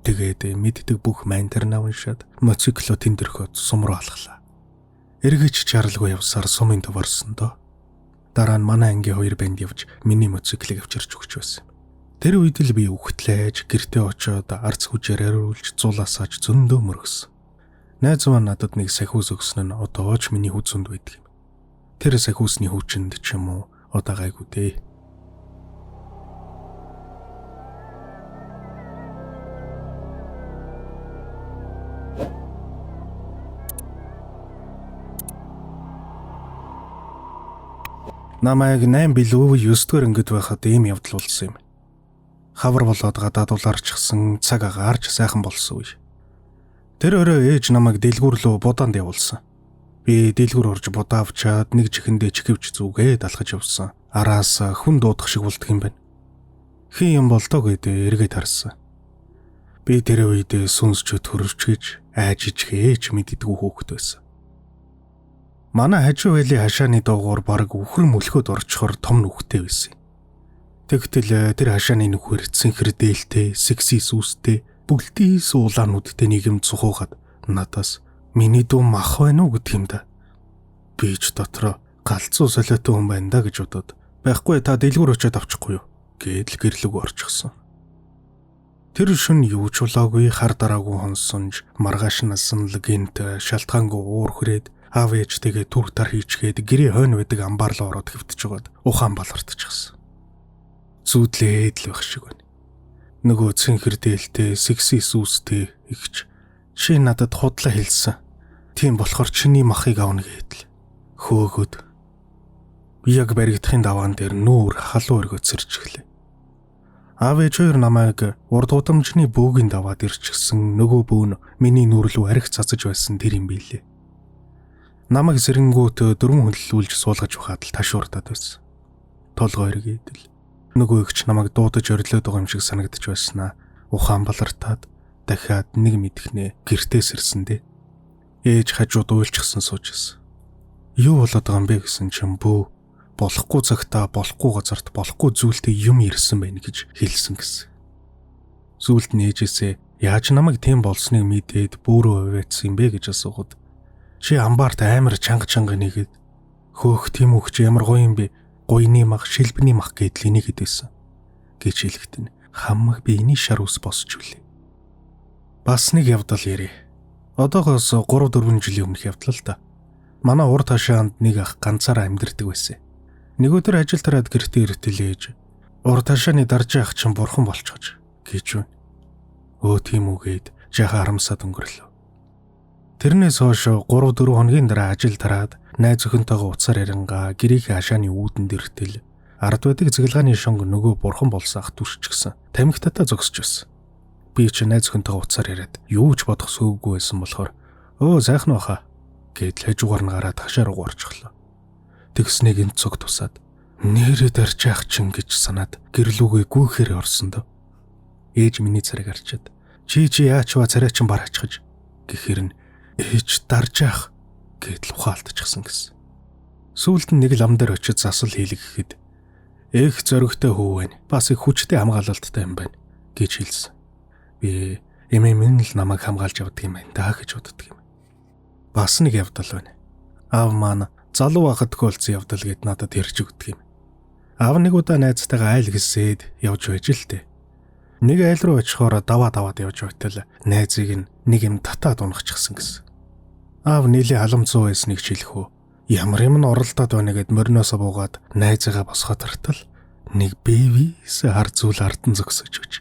Тэгээд мэддэг бүх майнтернаа уншаад мотоцикло тендэрхөд сум руу алхлаа. Эргэж чарлгүй явсаар сумын төв орсон доо. Дараа нь манай ангийн 2 банд явж миний мотоциклыг авчирч өгч байсан. Тэр үед л би үхтлээж гэртээ очиод арц хүчээр ариулж зулаасаач зөндөө мөргсөн. Найз маань надад нэг сахиус өгсөн нь одоо ч миний хүзүнд байдаг юм. Тэр сахиусны хүчинд ч юм уу одоо гайгүй дээ. Намайг 8 билүү 9 дугаар ангид байхад ийм явдал болсон юм. Хавар болоод гадаад улаарчсан цаг агаарч сайхан болсон үе. Тэр өрөө ээж намайг дэлгүүр лөө буданд явуулсан. Би дэлгүр орж будаавчаад нэг чихэндээ чихвч зүгээд алхаж явсан. Араас хүн дуудах шиг болдго юм байна. Хин юм болдоо гэдээ эргээд харсан. Би тэр үед сүнсч төрөвчгэж айжичхээч мэддэггүй хөөхт байсан. Манай хажуу байли хашааны доогоор бараг үхэр мөлхөд орчхоор том нүхтэй байсан. Тэгтэл тэр хашааны нүхээр цэнхэр дээлтэй, секси сүстэй, бүгдийн суулаануудтай нэг юм цухуугаад надаас миний дүү мах байна уу гэдэг юм да. Би ч дотроо галзуу солиотой хүн байна да гэж бодоод байхгүй та дэлгүр очиод авчихгүй юу гэдэл гэрлэг орчихсон. Тэр шөнө юу ч болоогүй хар дараагүй хонсонж маргааш насан л гинт шалтгаангүй уур хүрээд аав ээжтэйгээ түр тар хийчгээд гэрээ хойно байдаг амбаар руу ороод хэвтчихгээд ухаан балартчихсан. Зүудлээд л байх шиг байна. Нөгөө цэнхэр дээлтэй, секси сүстэй ихч чи надад худлаа хэлсэн. Тийм болохоор чиний махыг авна гэдэл. Хөөгöd. Би яг баригдахын даваан дээр нүүр халуун өргөд сэрчихлээ. Аав ээж хоёр намайг урд удамжны бөөгийн даваад ирчихсэн нөгөө бөө нь миний нүур рүү арх цацаж байсан тэр юм билээ. Намайг сэрэнгүүт дөрвөн хөллүүлж суулгаж ухаад л ташуурдаад байсан. Толгой эргээдэл. Нөгөө ихч намайг дуудаж орилоод байгаа юм шиг санагдаж байснаа ухаан балартаад дахиад нэг мэдхнээ гэртээс ирсэндээ. Ээж хажууд уйлчихсан суужсэн. Юу болоод байгаа юм бэ гэсэн чинь бөө болохгүй цагтаа болохгүй газарт болохгүй зүйлтэй юм ирсэн байна гэж хэлсэн гэсэн. Зүйлд нь ээжээсээ яаж намайг тийм болсныг мэдээд бөөрөө хувээдсэн юм бэ гэж асуухад чи амбаарт амар чанга нэгээд хөөх тийм үхч ямар гоё юм бэ? Гойны мах, шилбэний мах гэдэл энийг хэдвэсэн гэж хэлэхдээ хамаг биений шар ус босч үлээ. Бас нэг явдал ярэ. Одоогоос 3-4 жилийн өмнөх явдал л да. Манай урд хашаанд нэг ах ганцаараа амьдардаг байсан. Нэг өдөр ажил тараад гэртээ иртэлээж урд хашааны дарж ах чинь бурхан болчихож гэж байна. Өө тийм үгээд жаахан харамсаад өнгөрлөө. Тэрнээс хойш 3-4 хоногийн дараа ажил тараад найз өхөнтэйгээ уцаар ярингаа гэрийн хашааны үүдэнд иртэл ард байдаг цэглгааны шонг нөгөө бурхан болсон ах түшчихсэн. Тамхитатаа зогсож байсан. Би ч найз өхөнтэйгээ уцаар яриад юу ч бодох сөөгүй байсан болохоор өө сайхан баха гэдэл хажуугаар нь гараад хашаа руу орчихлоо. Тэгснэг энэ цог тусаад нэрээ дарж яах чинь гэж санаад гэрлүүгээ гүйхээр орсон доо. Ээж миний царайг харчаад чи яачва царай чинь бар ачхаж гэхээр нь ээж дарж яах гэдэл ухаалтчихсан гэсэн. Сүүлд нь нэг л ам дээр очиж засал хийлгэхэд эх зөрөгтэй хүү байна. Бас их хүчтэй хамгаалалттай юм байна гэж хэлсэн. Би эмээн л намайг хамгаалж явдаг юм байна даа гэж боддог юм. Бас нэг явдал байна. Аав маань залуу байхад тохиолдсон явдал гэд надад ярьж өгдөг юм. Аав нэг удаа найзтайгаа айл гэсээд явж байж л дээ. Нэг айл руу очихоор даваад явж байтал найзыг нь нэг юм татаад унахчихсан гэсэн. Аав нийлээ халамцсан байсныг хэлэхүү. Ямар юм н оролдоод байна гэд мориноосоо буугаад найзаагаа босгоод тартал нэг бэвис хар зүйл ардан зөксөж өгч.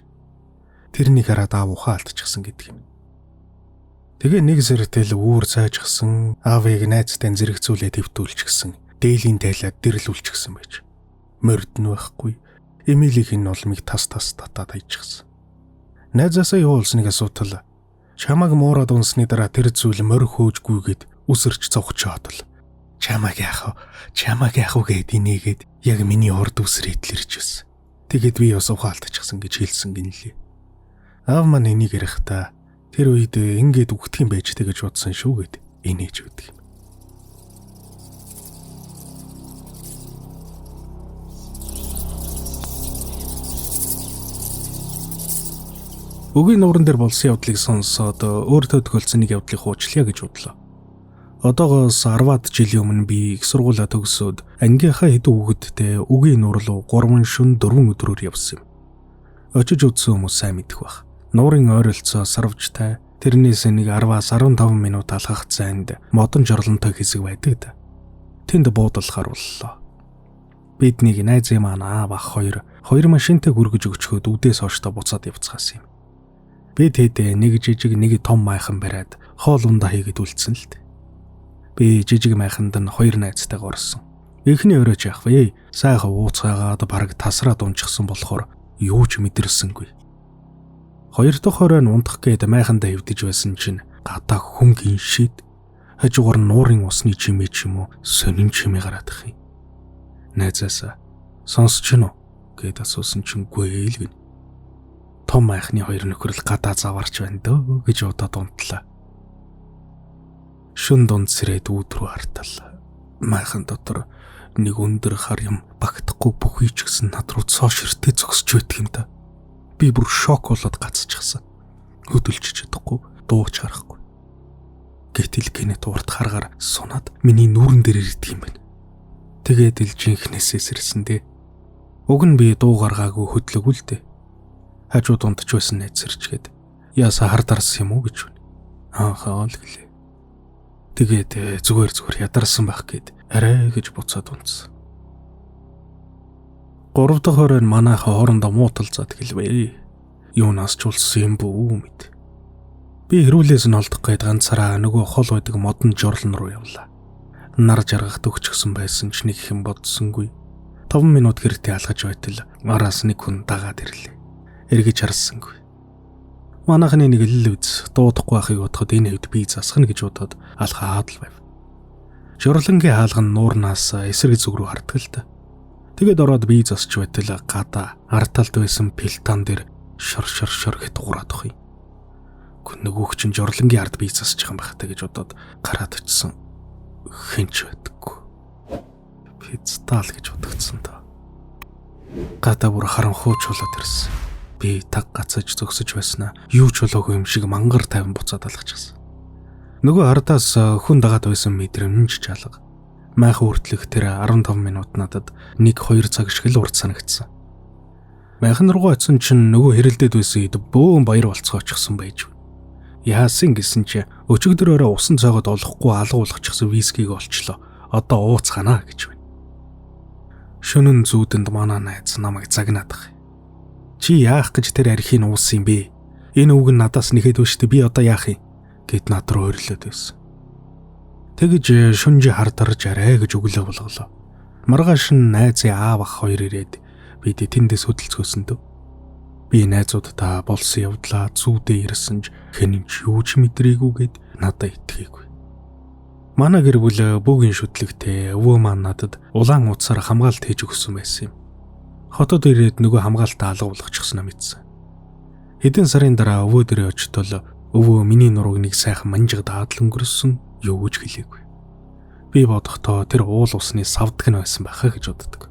Тэрнийг хараад аав ухаан алдчихсан гэдэг юм. Тэгээ нэг зэрэгтэл үүр цайжчихсан аавыг найзтай зэрэгцүүлээ твтүүлчихсэн. Дээлийн тайлаад дэрлүүлчихсэн байж. Мордн байхгүй. Эмилийг нь олмыг тас татаад хайчихсан. Найзаасаа юу болсныг асуутал чамаг муураад унсны дараа тэр зүйл морь хөөжгүйгээд үсэрч цогчоод л чамаг яах вэ гэд инээгээд яг миний урд үсрээд л ирж байсан. Тэгэд би бас ухаалтчихсан гэж хэлсэн гинлээ. Аав маань энийг ярихдаа тэр үед ингээд үгтэх юм байж тэгэж бодсон шүү гэд инээж өгдөг юм. Өгийн нууран дээр болсон явдлыг сонсоод өөртөө тохиолдсон нэг явдлыг хуучлая гэж бодлоо. Одоогоос 10-аад жилийн өмнө би их сургуулаа төгсөөд ангийнхаа хэдэн хүүхэдтэй өгийн нуур руу 3 шөнө 4 өдрөөр явсан юм. Очиж үзсэн хүмүүс сайн мэдэх байх. Нуурын ойролцоо сарвжтай, тэрнээс нэг 10-аас 15 минут алхах зайд модон жорлонтой хэсэг байдаг да. Тэнд буудалахаар боллоо. Бидний найз маань аав ах хоёр машинтай гүргэж өгчхөд үдээс хойштоо буцаад явцгаасан юм. Би тэд нэг жижиг нэг том майхан бариад хоол ундаа хийгээд үлдсэн л дээ. Би жижиг майханд нь 2 найзтайгаа орсон. Эхний өрөөж яах вэ? Сайхан ууцгаагаад бараг тасраад унчихсан болохоор юу ч мэдэрсэнгүй. 2 дахь хорой нь унтах гээд майхандаа хөвдөж байсан чинь гадаа хүн гиншид хажуугаар нуурын усны чимээ ч юм уу сонин чимээ гараад их юм. Найзаасаа сонсч гинөө гэд асуусан чинь үгүй л гин. Том майхны хоёр нөхөр л гадаа заварч байна дөө гэж удаад унтлаа. Шүн дунд сэрээд үүд рүү хартал. Майхан дотор нэг өндөр хар юм багтахгүй бүхий ч гэсэн над руу цооширтэй зогсож байдаг юм да. Би бүр шок болоод гацчихсан. Хөдөлж чадахгүй, дууч харахгүй. Гэтэл гинэт урт харгаар сунаад миний нүүрэн дээр ирдэг юм байна. Тэгээд л жинхнээсээ сэрсэн дээ. Уг нь би дуу гаргаагүй хөдлөг үлдээ. Хажууд унтж байсан найз сэрчгээд яаса хар дарсан юм уу гэж байна. Аахаа л гэлээ. Тэгээд зүгээр ядарсан байх гээд арай гэж буцаад унтсан. 3 дахь хоройн манайхаа хоорондоо мууталцаад хэлвэ. Юунаас ч улсан юм бүү мэд. Би хэрүүлээс нь олдох гээд ганцаараа нөгөө хол байдаг модон жорлон руу явлаа. Нар жаргахт өгчихсөн байсан ч нэг хэм бодсонгүй. 5 минут гэртээ алгаж байтал араас нэг хүн дагаад ирлээ. Эргэж харсангүй. Манайхны нэг л үз дуудахгүй байхыг бодоход энэ үед би засахна гэж бодоод алхаад л байв. Жорлонгийн хаалган нуурнаас эсрэг зүг рүү харддаг л та. Тэгээд ороод би засч байтал гадаа арталд байсан пилтан дээр шор гэт гураад ах юм. Гүн нөгөөх чинь жорлонгийн ард би засч байгаа юм байна гэж бодоод гараад очсон. Хинч байдаггүй. Пицтал гэж бодогдсон та. Гадаа бүр харанхуй чулаад ирсэн. Би таг гацаж зөксөж байснаа юу ч болоогүй юм шиг мангар тайван буцаад алгачихсан. Нөгөө ардаас хүн дагаад байсан мэдрэмж жалга. Майхан хүртлэх тэр 15 минут надад 1-2 цаг шиг л урт санагдсан. Майхан руу очсон чинь нөгөө хэрэлдээд байсан хэд бөөн баяр болцгоочихсон байж. Яасан гэсэн чи өчигдөрөөрөө усан цайгод олохгүй алга болгочихсон вискиг олчлоо. Одоо ууцханаа гэж байна. Шөнөн зүүдэнд манай найз намайг загнаад байгаа. Чи яах гэж тэр архийг уусан юм бэ? Энэ үг нь надаас нэхэд өштэй би одоо яах юм? Гэт над руу өрлөөд байсан. Тэгэж шүнжи хардарж арай гэж өглөө болголоо. Маргааш нь найзын аав ах хоёр ирээд бид тэндээс хөдөлцгөөсөн дөө. Би найзуудаа болсон явдлаа зүүдээ ирсэн ч хэн ч юу ч мэдрээгүйгээд надад итгээгүй. Манай гэр бүл бөөгийн шүтлэгтэй өвөө маань надад улаан утсаар хамгаалт хийж өгсөн байсан юм. Хотод ирээд нөгөө хамгаалтаа алга болгочихсноо мэдсэн. Хэдэн сарын дараа өвөө дээрээ очтол өвөө миний нурууг нэг сайхан манжиг даад л өнгөрсөн юу гэж хэлээгүй. Би бодохдоо тэр уул усны савдаг нь байсан байхаа гэж боддог.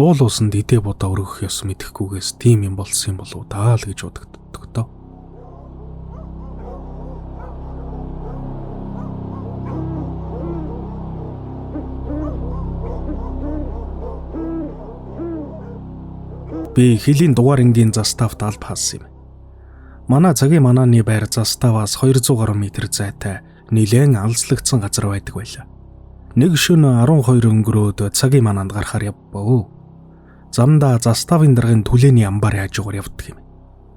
Уул усанд идэ бодоо өргөх ёс мэдэхгүйгээс тийм юм болсон юм болов даа л гэж боддог тоо. Би хэлийн дугаар энгийн заставт алба хаасан юм. Манай цагийн манааны байр заставаас 200 гаруй метр зайтай нэлээд алслагдсан газар байдаг байлаа. Нэг шөнө 12 өнгөрөөд цагийн манаанд гарахаар явбаа. Замдаа заставын даргын түлээний амбарын хажуугаар явдаг юм.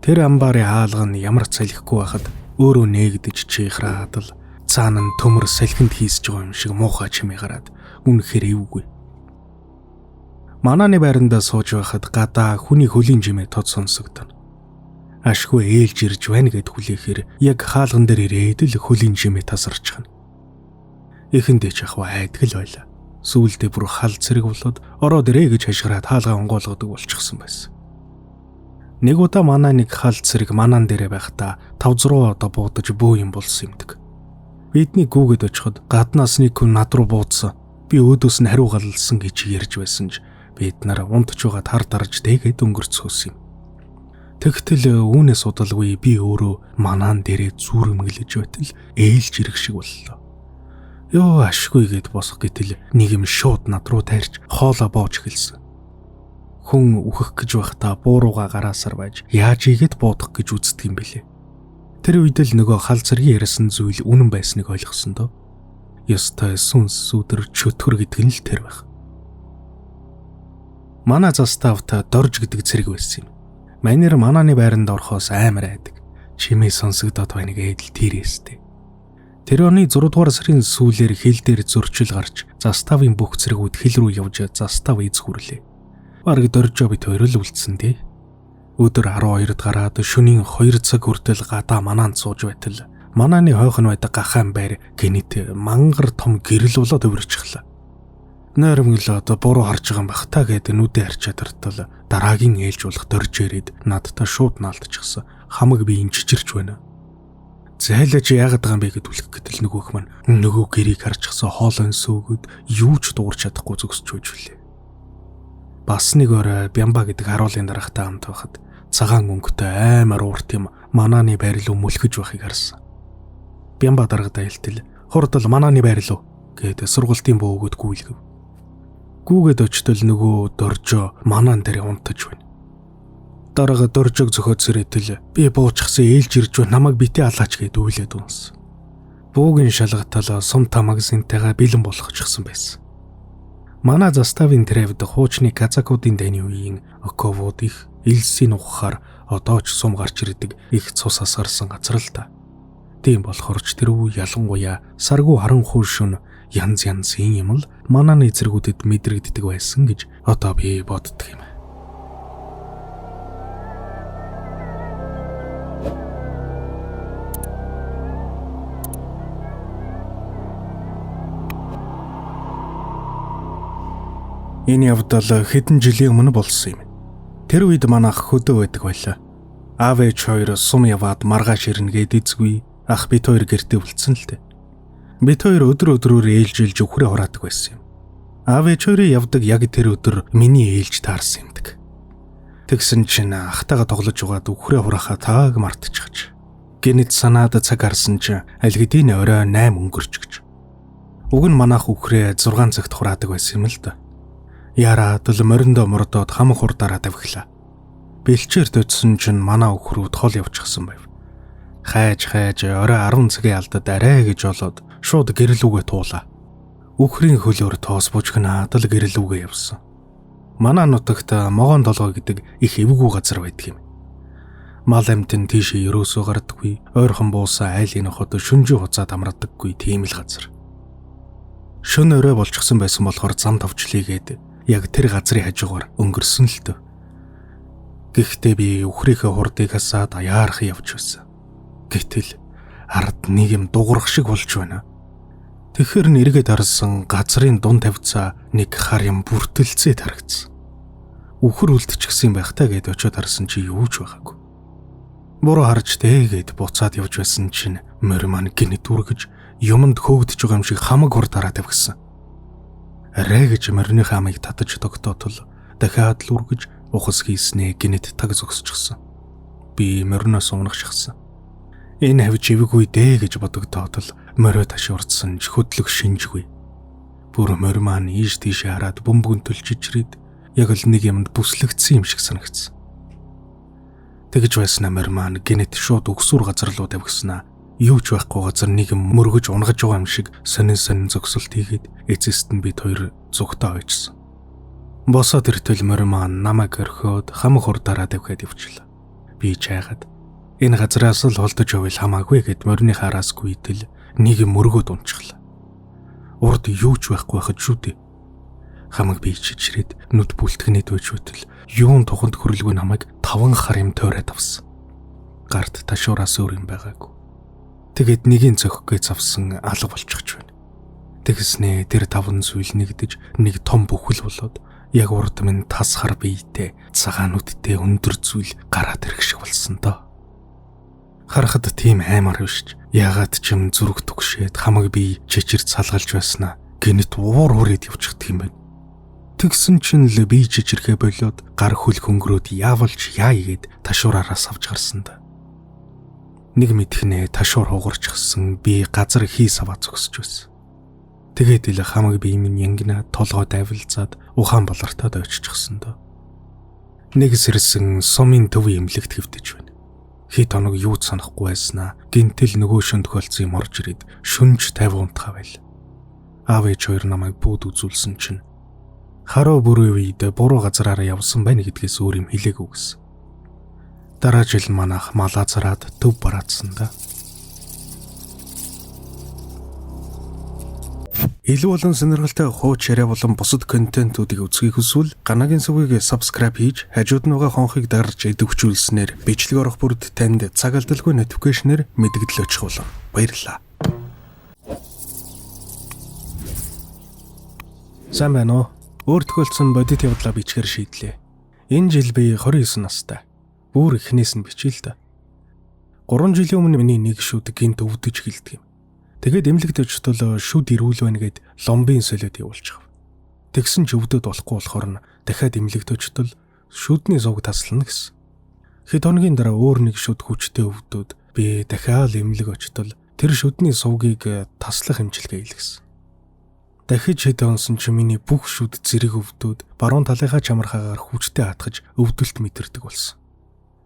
Тэр амбарын хаалга нь ямар ч салхихгүй байхад өөрөө нээгдэж чихраад л цаана нь төмөр салхинд хийсэж байгаа юм шиг муухай чимээ гараад үнэхээр эвгүй. Манааны байранда сууж байхад гадаа хүний хөлийн жимээ тод сонсогдоно. Ашгүй ээлж ирж байна гэд хүлээхээр яг хаалган дээр ирээд л хөлийн жимээ тасарчихна. Эхэндээ ч ахва айдгал байлаа. Сүүлдээ бүр хал цэрэг болоод ороод ирээ гэж хашгираад хаалгаа онгоолгодог болчихсон байсан. Нэг удаа манай нэг хал цэрэг манаан дээрээ байхдаа 5-6 удаа буудаж бөө юм болсон юмдаг. Бидний гүүгээд очиход гаднаас нэг хүн над руу буудсан. Би өөдөөс нь хариу галсан гэж ярьж байсан ч бид нар унтж байгаад хар дарж тэгээд өнгөрцөөс юм. Тэгтэл үүнээс удалгүй би өөрөө манаан дээрээ зүрмгэлж байтал ээлж ирэх шиг боллоо. Ёо ашгүй гэд босох гэтэл нэг юм шууд над руу тайрч хоолоо боож эхэлсэн. Хүн үхэх гэж байхдаа буурууга гараасаар байж яаж игээд буудах гэж үздэг юм бэлээ. Тэр үед л нөгөө хал цэргийн ярьсан зүйл үнэн байсныг ойлгосон доо. Ёстой сүнс сүдэр чөтгөр гэдэг нь л тэр байх. Манай заставта дорж гэдэг цэрэг байсан юм. Манер манааны байранд орохоос амар айдаг. Чимээ сонсогдоод байна гэдэл тэрээстэй. Тэр оны 6 дугаар сарын сүүлээр хил дээр зөрчил гарч заставын бүх цэргүүд хил рүү явж застав эзгүрлээ. Бараг доржоо бит хоёр л үлдсэн дээ. Өдөр 12-д гараад шөнийн 2 цаг хүртэл гадаа манаанд сууж байтал Манааны хойхон байдаг гахаан байр гинэт мангар том гэрэл болоод өвөрчихлээ. Нойрмоглоод буруу харж байгаа юм бах та гэдэг нүдээ харчаад тартал дараагийн ээлж болох дөрж ирээд надтай шууд наалдчихсан. Хамаг би инжижирч байна. Зайлаж яагаад байгаа юм бэ гэд үлгэх гэтэл нөгөөх маань нөгөө гэрийг харчихсан хоолойн сөөгөд юу ч дуурч чадахгүй зүгсч үжвлээ. Бас нэг орой Бямба гэдэг харуулын дарагтай хамт байхад цагаан өнгөтэй аймаар уурт юм Манааны байр руу мөлхөж байхыг харсан. Бямба дарагтай хэлтэл хурдл Манааны байр руу гэдэг сургалтын бөөгөд гүйлгэв. Гүүгээд очтол нөгөө доржо Манаан дээр унтаж байна. Дарага доржог зөхөд сэрэтэл би буучхсан ээлж ирж намайг битээ алаач гэд үйлээд унсан. Буугийн шалгатал сум тамагсинтайгаа бэлэн болгочихсон байсан. Манай заставын трэвд хуучны казакуудын дайны үеийн оковууд их элсийн ухахаар одоо ч сум гарч ирдэг их цус асгарсан газар л та. Тийм болохоор ч тэр үе ялангуяа саргуу харанхуй шүн янз янзын юм л Манааны эзэргүүдэд мэдрэгддэг байсан гэж одоо би боддог юм. Энэ явдал хэдэн жилийн өмнө болсон юм. Тэр үед манайх хөдөө байдаг байлаа. Аав ээж хоёр сум яваад маргааш ирнэ гэд эзгүй ах бит хоёр гэртээ үлдсэн л дээ. Бит хоёр өдрөөр ээлжилж өхрөө хураадаг байсан юм. Аав ээж хоёрын явдаг яг тэр өдөр миний ээлж таарсан юмдаг. Тэгсэн чинь ахтайгаа тоглож угаад өхрөө хураахаа тааг мартчихж. Гэнэт санаад цаг харсан чинь аль хэдийн орой 8 өнгөрч гэж. Уг нь манайх өхрөө 6 цагт хураадаг байсан юм л да. Яраад л мориндоо мордоод хамаг хурдаараа давхилаа. Бэлчээр дөдсөн чинь манай өхрүүд хол явчихсан байв. Хайж орой 10 цагийн алдад арай гэж болоод шууд гэрэлүүгээ туулаа. Өхрийн хөлөөр тоос бужигнаад л гэрэлүүгээ явсан. Манай нутагт Могон толгой гэдэг их эвгүй газар байдаг юм. Мал амтэн тийшээ ерөөсөө гардаггүй, ойрхон буусан айлын хот шүнжүү хуцаад амрадаггүй тийм л газар. Шөнө өрөө болчихсон байсан болохоор зам товчлийгээд яг тэр газрын хажуугаар өнгөрсөн л төв. Гэхдээ би өхрийнхээ хурдыг хасаад аяарах явж байсан. Гэтэл ард нэг юм дуурах шиг болж байна. Тэгэхэр нэргээд харсан газрын дунд тавьцаа нэг хар юм бүртэлцээд харагдсан. Үхэр үлдчихсэн байх таа гэд очиод харсан чи юу ч байгаагүй. Буруу харж тэгээд буцаад явж байсан чинь морь маань гинэт үргэж юмд хөөгдөж байгаа юм шиг хамаг хурдаараа тавьгсан. Арай гэж морины хамыг татаж тогтоотол дахиад л үргэж ухас хийснээ гинэт таг зогсчихсан. Би мориноос унах шахсан. Энэ хавж ивгүй дээ гэж бодогдоотол морио ташуурдсан ч хөдлөх шинжгүй. Бүр морь маань ийш тийшээ хараад бөмбөгөнтөл чичрээд яг л нэг юмд бүслэгдсэн юм шиг санагдсан. Тэгж байснаа морь маань гинэт шууд өгсүр газар руу тавьгснаа. Юу ч байхгүй газар нэг юм мөргөж унгаж байгаа юм шиг сонин зогсолт хийгээд эцэст нь бид хоёр зүгтээ ойчсон. Босоод иртэл морь маань намайг орхиод хамаг хурдаараа давхиад явчлаа. Би чайгаад энэ газраас л холдож байвал хамаагүй гэд морины хараас гүйтэл нэг юм мөргөөд унчихлаа. Урд юу ч байхгүй байхад шүү дээ. Хамаг би чичрээд нүд бүлтгэнэд байж байтал юун туханд хөрөлгүй намайг 5 хар юм тойроод авсан. Гарт ташуураас өөр юм байгаагүй. Тэгээд нэгийн зөхгөө завсан алга болчихж байна. Тэгснээ тэр 5 зүйл нэгдэж нэг том бүхэл болоод яг урд минь тас хар биетэй цагаан нүдтэй өндөр зүйл гараад ирэх шиг болсон доо. Харахад тийм аймар биш. Ягаад ч юм зүрх түгшээд хамаг бие чичирд салгалж байснаа гинэт уур хүрээд явчихдаг юм байна. Тэгсэн чинь л бие чичирхээ болоод гар хөл хөнгөрөөд яавалж яагээд ташуураараас авч гарсан да. Нэг мэдхнээ ташуур хугарчихсан би газар хий саваа зогсож байсан. Тэгээд л хамаг бие минь янгина толгой давилзаад ухаан болортоод ойччихсан доо. Нэг сэрсэн сумын төв имлэгт хэвдэж байна. Хит оног юу ч санахгүй байснаа гинтэл нөгөө шөн тохиолцсон юм орж ирээд шүнж 50 унтхаа байл. Аав ээж хоёр намайг бүүд үзүүлсэн чинь харуу бүрийн үед буруу газараараа явсан байна гэдгээс өөр юм хэлээгүй гэсэн. Дараа жил манайх малаа зараад төв бараадсан да. Илүү олон сонирхолтой хууч яриа болон бусад контентуудыг үзхийг хүсвэл Ганагийн сувгийг subscribe хийж хажууд нь байгаа хонхыг дарж идэвхжүүлснээр бичлэг орох бүрд танд цаг алдалгүй notification-ээр мэдэгдэл очих болно. Баярлалаа. Сайн байна уу? Өөр тохиолдсон бодит явдлаа бичгээр шийдлээ. Энэ жил би 29 настай. Бүр эхнээс нь бичил та. 3 жилийн өмнө миний нэг шүд гинт өвдөж гэлдэг юм. Тэгээд эмнэлэгт очтол шүд ирүүл байна гэд ломбын солиод явуулчих. Тэгсэн ч өвдөд болохгүй болохоор нь дахиад эмнэлэгт очтол шүдний зуг таслана гэсэн. Хэд хоногийн дараа өөр нэг шүд хүчтэй өвдөд би дахиад эмнэлэг очтол тэр шүдний сувгийг таслах эмчилгээ хийлгэсэн. Дахиж хэд онсон ч миний бүх шүд зэрэг өвдөд баруун талынхаа чамархаагаар хүчтэй хатгаж өвдөлт мэдэрдэг болсон.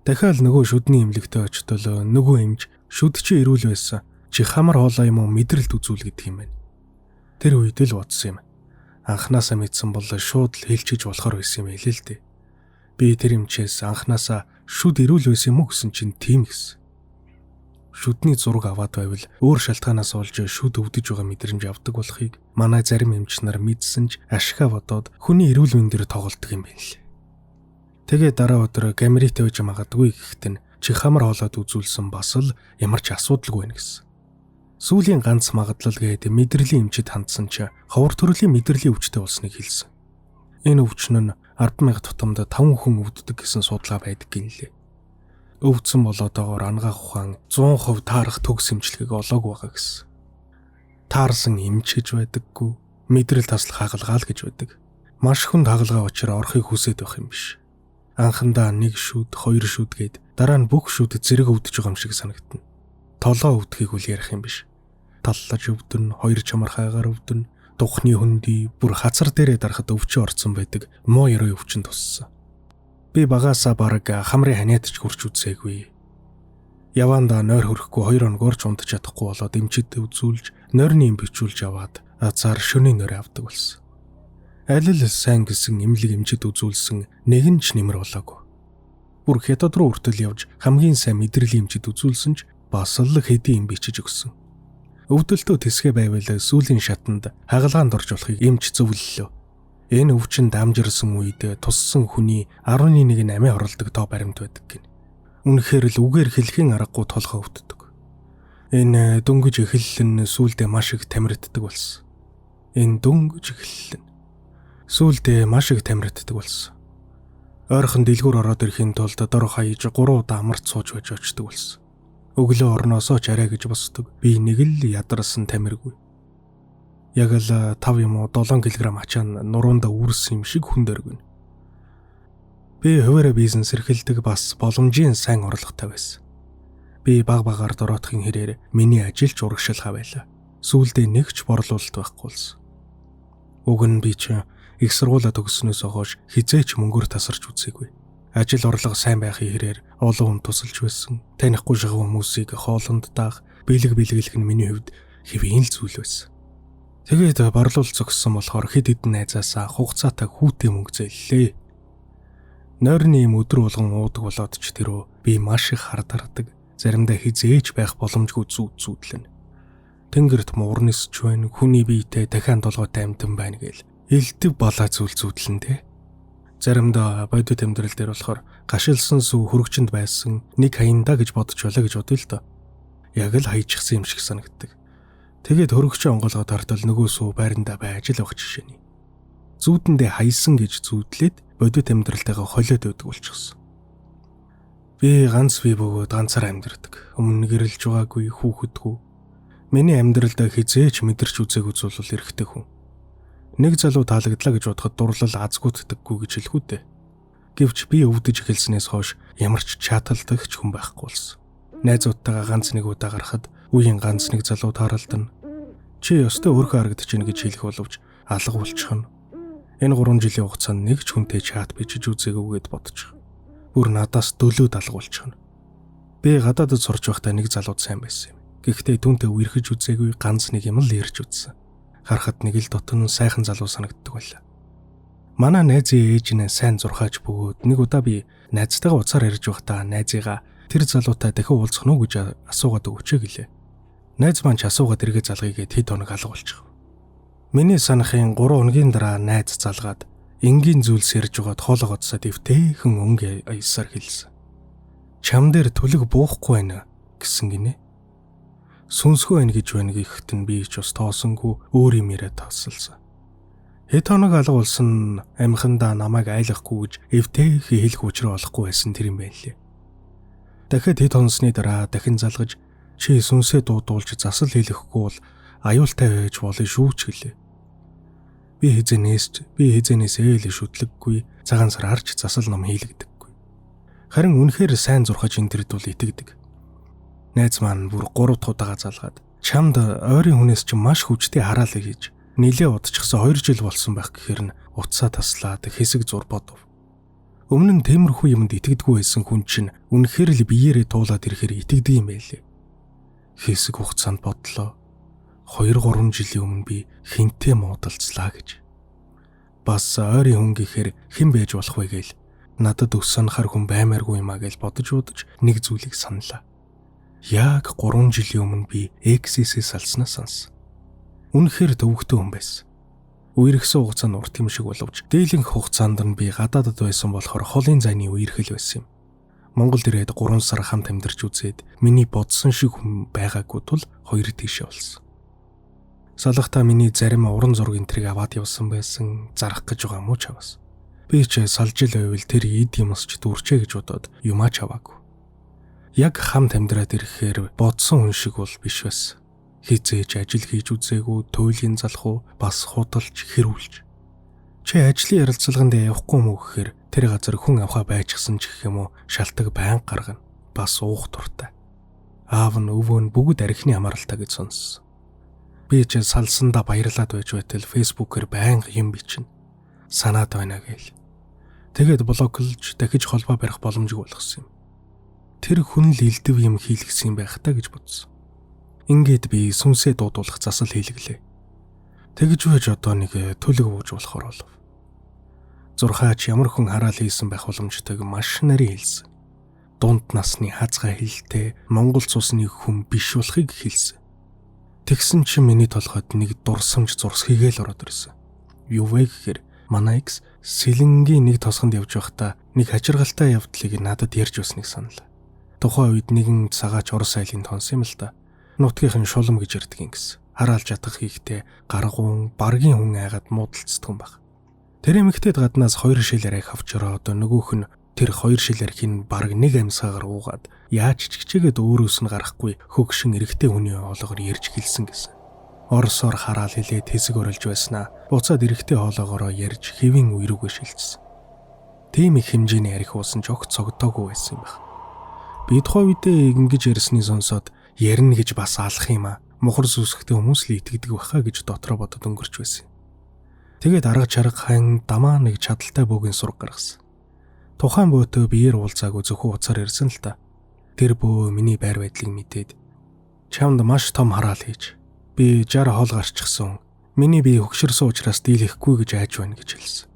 Дахиад нөгөө шүдний эмнэлэгтээ очтол нөгөө эмч шүд чи ирүүл байсан. Чи хамар хоолой юм уу мэдрэлт үзүүл гэдэг юм байна. Тэр үед л бодсон юм. Анхнаасаа мэдсэн бол шууд л хэлчихэж болохоор байсан юм хэлээ л дээ. Би тэр эмчээс анхнаасаа шүд ирүүл байсан юм уу гэсэн чинь тийм гэсэн. Шүдний зураг аваад байвал өөр шалтгаанаас олж шүд өвдөж байгаа мэдрэмж авдаг болохыг манай зарим эмч нар мэдсэн ч ашигаа бодоод хүний эрүүл мэндээр тоглолдог юм байна лээ. Тэгээ дараа өдөр камерит байж магадгүй гэхэд нь чи хамар хоолойд үзүүлсэн бас л ямар ч асуудалгүй байна гэсэн. Сүүлийн ганц магадлал гээд мэдрэлийн эмчид хандсан ч ховор төрлийн мэдрэлийн өвчтэй болсныг хэлсэн. Энэ өвчин нь 10,000 тутамд 5 хүн өвддөг гэсэн судалгаа байдаг гинлээ. Өвдсөн болоодоогоор ангаах ухаан 100% таарах төгс эмчилгээг олоогүй байгаа гэсэн. Таарсан эмч гэж байдаггүй, мэдрэл таслах хагалгаал гэж байдаг. Маш хүнд хагалгаа учраас орохыг хүсээд байх юм биш. Анхандаа 1 шүд, 2 шүд гээд дараа нь бүх шүд зэрэг өвдөж байгаа юм шиг санагдана. Толгоо өвдөхийг үл ярих юм биш. Таллаж өвдөн, 2 чамархаагаар өвдөн, тухны хөндөй, бүр хацар дээрээ дарахад өвчөө орцсон байдаг муу яруу өвчин туссан. Би багаасаа бараг хамрын ханиад ч хурч үзээгүй. Явандаа нойр хөрөхгүй 2 хоногор ч унтаж чадахгүй болоод эмчид үзүүлж, нойрны эм бичүүлж аваад цаар шөнийн нойр авдаг болсон. Аль л сайн гэсэн эмнэлэг эмчид үзүүлсэн нэг нь ч нэмэр болоогүй. Бүр хятад руу хүртэл явж хамгийн сайн мэдрэлийн эмчид үзүүлсэн ч бас л хэдийн эм бичиж өгсөн. Өвдөлтөө тэсгэ байвал сүүлийн шатанд хагалгаанд орж болохыг эмч зөвлөлөө. Энэ өвчин дамжирсан үед туссан хүний 11-ийн 8 оролдог тоо баримт байдаг гин. Үнэхээр л үгээр хэлхийн аргагүй толгой өвддөг. Энэ дөнгөж эхэллэн сүүлдээ маш их тамирддаг болсон. Сүүлдээ маш их тамирддаг болсон. Ойрхон дэлгүүр ороод ирэхийн тулд дор хаяж 3 удаа амарч сууж байж очдөг болсон. Өглөө орноосоо ч арай гэж босдог. Би нэг л ядарсан тамиргүй. Яг л 5 юм уу 7 кг ачаан нуруундаа үүрсэн юм шиг хүндэргэн. Би хуваараа бизнес эрхэлдэг бас боломжийн сайн орлоготой байсан. Би баг-багаар дороотхын хэрээр миний ажил ч урагшилгаа байлаа. Сүүлдээ нэг ч борлуулалт байхгүй болсон. Уг нь би ч их сургуулаа төгссөнөөс хойш хизээч мөнгөөр тасарч үзээгүй. Ажил орлого сайн байхын хэрээр олон хүн тусалж байсан. Танихгүй шахав хүмүүсийг хоолонд даах, бэлгэлэх нь миний хувьд хэвийн л зүйл байсан. Тэгээд борлуул зогссон болохоор хэд хэдэн найзаасаа хугацаатай хүүтэй мөнгө зээллээ. Нойрны юм өдөр болгон уудаг болоод ч тэрөө би маш их хардардаг. Заримдаа хизээж байх боломжгүй зүүдлэн. Тэнгэрт муурнисч байна, хүний биетэй дахиад толгойтой амтан байна гээл элдв балаа зүүдлэн дээ. Заримдаа бодит амьдрал дээр болохоор гашилсан сүв хөрөгчөнд байсан нэг хаяндаа гэж бодож байлаа гэж бодъё л доо. Яг л хаячихсан юм шиг санагддаг. Тэгээд хөрөгчөө онгоолгоод хартал нөгөө сүв байрандаа байж л авах жишээний. Зүүдэндээ хаясан гэж зүүдлээд бодит амьдралтайгаа холиод байдаг болчихсон. Би ганц бие бөгөөд ганцаар амьдардаг. Өмнө гэрэлж байгаагүй, хүүхэдгүй. Миний амьдралдаа хизээч мэдэрч үзээгүй зүйл бол эрэгтэй хүн. Нэг залуу таалагдлаа гэж бодоход дурлал азгууддаггүй гэж хэлэхүү дээ. Гэвч би өвдөж эхэлснээс хойш ямар ч чаталдах ч хүн байхгүй болсон. Найзуудтайгаа ганц нэг удаа гарахад үеийн ганц нэг залуу тааралдана. Чи ёстой өөрхөө харагдаж байна гэж хэлэх боловч алга болчихно. Энэ 3 жилийн хугацаанд нэг ч хүнтэй чат бичиж үзээгүйгээд бодчих. Бүр надаас дөлөөд алга болчихно. Би гадаадд сурч байхдаа нэг залууд сайн байсан юм. Гэхдээ түүнтэй үерхэж үзээгүй ганц нэг юм л ярьж үзсэн. Харахад нэг л дотн сайхан залуу санагддаг байлаа. Манай найзын ээж нь сайн зурхааж бөгөөд нэг удаа би найзтайгаа уцаар ярьж байхдаа найзыгаа тэр залуутай дахин уулзах нь уу гэж асуугаад өгөөч гэлээ. Найз маань ч асуугаад эргээ залгийгээд хэд хоног алга болчих. Миний санахын 3 өдрийн дараа найз залгаад энгийн зүйлс ярьж байгаад хоолоогоодсаад эвтэйхэн өнгө аясаар хэлсэн. Чам дээр түлэг буухгүй байна гэсэн гинэ. Сүнсгүй байна гэж байна гэхэд нь би ч бас тоосонгүй өөр юм яриад тасалсан. Хэд хоног алга болсон амхандаа намайг айлахгүй гэж эвтэйх хэлэх учраа олохгүй байсан тэр юм байлээ. Дахиад хэд хоносны дараа дахин залгаж чи сүнсээ дуудуулж засал хэлэхгүй бол аюултай байж болно шүү ч гэлээ. Би хизэнээс ээл шүтлэггүй цагаан сар харж засал ном хийлэгдэггүй. Харин үнэхээр сайн зурхаж энтерд бол итгэдэг. Найз маань бүр 3 дахь удаага залгаад чамд ойрын хүнээс ч маш хүчтэй хараалаа хийж нилээ удчихсан 2 жил болсон байх гэхээр нь утсаа таслаад хэсэг зур бодов. Өмнө нь темирхүү юмд итгэдэггүй байсан хүн чинь үнэхээр л биеэрээ туулаад ирэхээр итгэдэг юм байлээ. Хэсэг хугацаанд бодлоо. 2-3 жилийн өмнө би хинтээ муудалцлаа гэж. Бас ойрын хүн гэхээр хэн байж болох вэ гээл надад өс санахаар хүн баймааргүй юм а гэж бодож нэг зүйлийг саналаа. Яг 3 жилийн өмнө би X-ээс салснаас сансан. Үнэхээр төвөгтэй хүн байсан. Үерхсэн хугацаа нь урт юм шиг боловч дийлэнх хугацаанд нь би гадаадд байсан болохоор холын зайны үерхэл байсан юм. Монгол ирээд 3 сар хамт амьдарч үзээд миний бодсон шиг хүн байгаагүй тул 2 тийшээ болсон. Салахта миний зарим уран зургийн трийг аваад явсан байсан зарах гэж байгаа муу чаваас. Би ч салж ил байвал тэр эд юмс ч дүрчээ гэж бодоод юмаа чаваагүй. Яг хамт амьдраад ирэхээр бодсон хүн шиг бол биш байсан. Хизээж ажил хийж үзээгүй, туйлын залах уу, бас худалж хэрүүлж. Чи ажлын ярилцлаганд явахгүй мүү гэхээр тэр газар хүн авахаа байчихсан ч гэх юм уу шалтгаан байн гаргана. Бас уух дуртай. Аав нь өвөө нь бүгд архины амаралтай гэж сонссон. Би ч салсандаа баярлаад байж байтал фэйсбүүкээр байнга юм бичнэ. Санаад байна гээл. Тэгээд блоклж дахиж холбоо барих боломжгүй болгосон юм. Тэр хүн л элдв юм хийлгсэн байх та гэж бодсон. Ингээд би сүнсээ дуудуулах засал хийлгэлээ. Тэгж байж одоо нэг төлөг бууж болохоор болов. Зурхаач ямар хүн хараал хийсэн байх боломжтойг маш нарийн хэлсэн. Дунд насны хазгай хэлтэй Монгол цусны хүн биш болохыг хэлсэн. Тэгсэн чинь миний толгойд нэг дурсамж зурс хийгээл ороод ирсэн. Юу вэ гэхээр манай X сэлэнгийн нэг тосгонд явж байхдаа нэг хачиргалтай явдлыг надад ярьж өсныг саналаа. Тухайн үед нэгэн цагаач Орос айлын тонсон юм л да. Нутгийнх нь шулам гэж ярьдаг юм гэсэн. Хараалж ятгах хийхдээ гаргуун, баргийн хүн айгаад муудалцдаг юм баг. Тэр эмэгтэйд гаднаас 2 шил арайг авч ороод нөгөөх нь тэр 2 шил архийг бараг нэг амьсгаар уугаад яаж ч хичээгээд өөрөөс нь гарахгүй хөгшин эрэгтэй хүний хоолоогоор ярьж гэлсэн гэсэн. Оросоор хараал хэлээд хэсэг оролж байснаа буцаад эрэгтэй хоолоогоор ярьж хэвийн үе рүүгээ шилжсэн. Тийм их хэмжээний арх уусан ч огт цогтоогүй байсан юм байна. Би тухайн үедээ ингэж ярьсныг сонсоод ярина гэж бас алах юм а. Мухар сүсгтэй хүмүүс л итгэдэг байхаа гэж дотроо бодод өнгөрч байсан. Тэгээд арга чарга хан дамаа нэг чадaltaй бөөгийн сураг гаргасан. Тухайн бөөтөө биеэр уулзаагүй зөвхөн уцаар ирсэн л та. Тэр бөө миний байр байдлыг мэдээд чамд маш том хараал хийж би 60 хоол гарчихсан. Миний бие хөгшөрсөн учраас дийлэхгүй гэж айж байна гэж хэлсэн.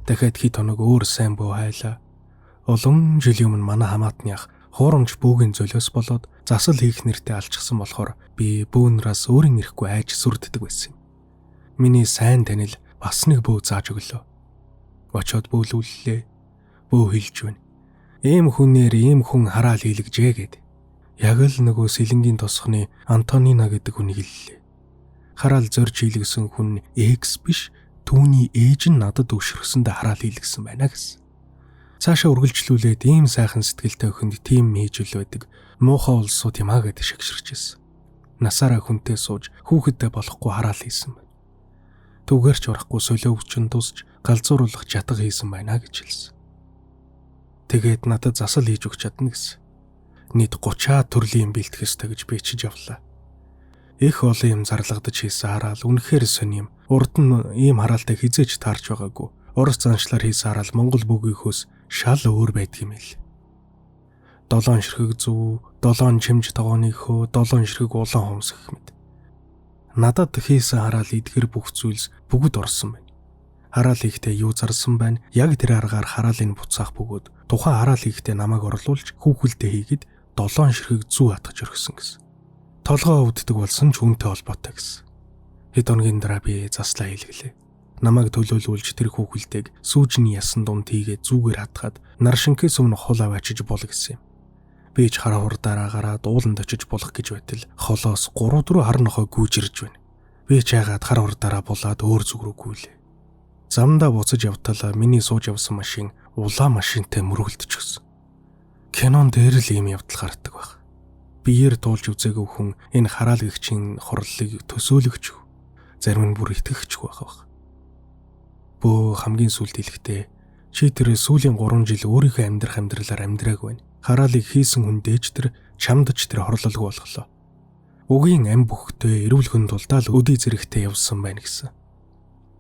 Дахиад хит хоног өөр сайн бөө хайлаа. Олон жилийн өмнө манай хамаатны ах хуурамч бөөгийн золиос болоод засал хийх нэртэй алчсан болохоор би бөөнраас өөрийн ирэхгүй айж сүрддэг байсан юм. Миний сайн танил бас нэг бөө зааж өглөө. Очоод бөөлүүллээ. Бөө хэлж байна. Ийм хүнээр ийм хүн хараал хийлгэжээ гэд. Яг л нөгөө сэлэнгийн тосхны Антонина гэдэг хүнийг хэллээ. Хараал зорж хийлгэсэн хүн X биш, түүний ээж нь надад өвшөрсөндөө хараал хийлгэсэн байна гэсэн. Цаашаа үргэлжлүүлээд ийм сайхан сэтгэлтэй өхөнд тийм хийж үл байдаг. Муухай улсууд юм аа гэдэг шагширчээсэн. Насаараа хүнтэй сууж хүүхэдтэй болохгүй хараал хийсэн байна. Түгээрч урахгүй солио өвчин тусч галзууруулах чатга хийсэн байна гэж хэлсэн. Тэгээд надад засал хийж өгч чадна гэсэн. Нийт 30 төрлийн юм бэлтгэх ёстой гэж би чиж явлаа. Их олон юм зарлагдаж хийсэн хараал үнэхээр сонь юм. Урд нь ийм хараалтай хизээж таарч байгаагүй. Орос заншлаар хийсэн хараал Монгол бөөгийнхөөс шал өөр байдаг юм л. 7 ширхэг зүү, 7 чимж тогооны хөө, 7 ширхэг улаан хумс гэх мэт. Надад хийсэн хараал эдгэр бүх зүйлс бүгд орсон байна. Хараал хийхдээ юу зарсан байна? Яг тэр аргаар хараалыг буцаах бөгөөд тухайн хараал хийхдээ намайг орлуулж хүүхэлдээ хийгээд 7 ширхэг зүү хатгаж өргөсөн гэсэн. Толгоо өвддөг болсон ч үүнтэй холбоотой гэсэн. Хэд хоногийн дараа би заслаа хийлгэлээ. Намайг төлөөлүүлж тэр хүүхэлтэйг сүүжний ясан дунд хийгээ зүүгээр хатгаад нар шинхээс өмнө хол аваачиж бол гэсэн юм. Би ч хараа хурдаараа гараад ууланд очиж болох гэж байтал холоос 3-4 хар нохой гүйж ирж байна. Би ч яагаад хараа хурдаараа булаад өөр зүг рүү гүйлээ. Замдаа буцаж явтал миний сууж явсан машин улаан машинтай мөргөлдөж өгсөн. Кинон дээр л ийм явдал гардаг байх. Биеэр туулж үзээгүй хүн энэ хараалагчийн хорлолыг төсөөлөгч. Зарим нь бүр итгэгч байх. Бөө хамгийн сүүлд хэлэхдээ чи тэр сүүлийн 3 жил өөрийнхөө амьдрах амьдралаар амьдраагүй байна. Хараалыг хийсэн хүн дээж тэр чамд ч тэр хорлолгүй болголоо. Үгийн ам бүхтэй эрүүлхэн тулдаал өдий зэрэгтэй явсан байна гэсэн.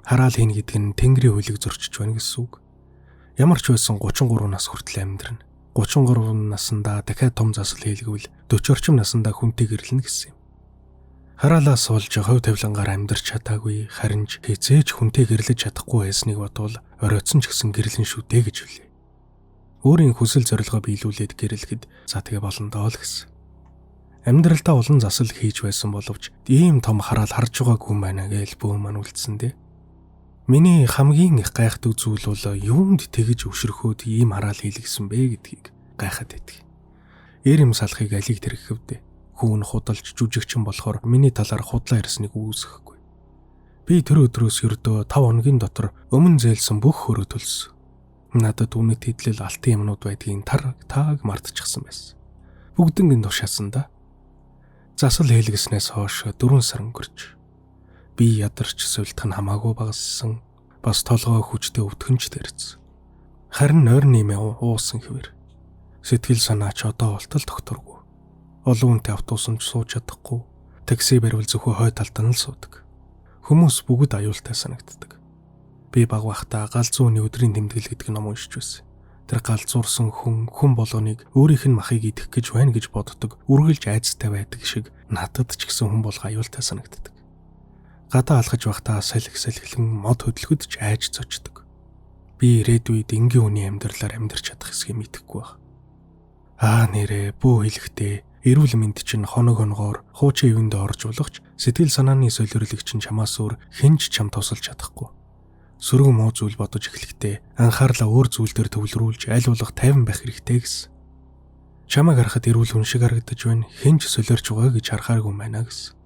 Хараал хийн гэдэг нь Тэнгэрийн хуулийг зөрчиж байна гэсэн үг. Ямар ч байсан 33 нас хүртэл амьдрна. 33 наснда дахиад том засал хийлгэвэл 40 орчим наснда хүнтэй гэрлэнэ гэсэн юм. Хараалаас болж хувь тавилангаар амьдарч чадаагүй, харин ч хизээж хүнтэй гэрлэж чадахгүй байсныг бодвол оройтсон ч гэсэн гэрлэн шүү дээ гэж хэлээ. Өөрийн хүсэл зорилгоо биелүүлээд гэрлэхэд за тэгээ болно доо л гэсэн. Амьдралдаа улан засал хийж байсан боловч ийм том хараал харж байгаагүй юм байна гэж бөө мань үлдсэн дээ. Миний хамгийн их гайхдаг зүйл бол юунд тэгж өвшөрхөөд ийм хараал хийлгэсэн бэ гэдгийг гайхаад байдаг. Эрэм салахыг алиг тэрхэвдэ. Хүүн худалж жүжигчин болохоор миний талаар худлаа ирснийг үүсэхгүй. Би тэр өдрөөс ердөө 5 хоногийн дотор өмнө зээлсэн бүх хөрөө төлсөн. Надад үнэт хэдлэл алтын юмнууд байдгийг тааг мартчихсан байсан. Бүгднийг тушаасан да. Засал хийлгэснээс хойш 4 сар өнгөрч. Би ядарч сувилтах нь хамаагүй багассан. Бас толгой хүчтэй өвдгөнч дэрсэн. Харин нойр нэмээ уусан хэвэр. Сэтгэл санаа ч одоо болтол докторгүй. Олон хүнтэй автобусанд сууж чадахгүй. Такси барьвал зөвхөн хой талдан л суудаг. Хүмүүс бүгд аюултай санагддаг. Би баг байхдаа галзууны өдрийн тэмдэглэл гэдэг ном уншиж байсан. Тэр галзуурсан хүн болгоныг өөрийнх нь махыг идэх гэж байна гэж боддог, үргэлж айцтай байдаг шиг надад ч гэсэн хүн болго аюултай санагддаг. Гадаа алхаж байхдаа салхилэн мод хөдөлгөд ч айж зочдөг. Би ирээд үед энгийн хүний амьдралаар амьдарч чадах хэсгийг мэдэхгүй байх. Нэрээ бөө хэлэхдээ эрүүл мэнд чинь хоног хоногоор хуучин ивэнд орж болохч сэтгэл санааны солиорлог чинь чамаас өөр хинж чам тусалж чадахгүй. Сөрөг муу зүйл бодож эхлэхдээ анхаарлаа өөр зүйл дээр төвлөрүүлж аль болох тайван байх хэрэгтэй гэсэн. Чамайг харахад эрүүл хүн шиг харагдаж байна. Хинж солиорч байгаа гэж харахааргүй байна гэсэн.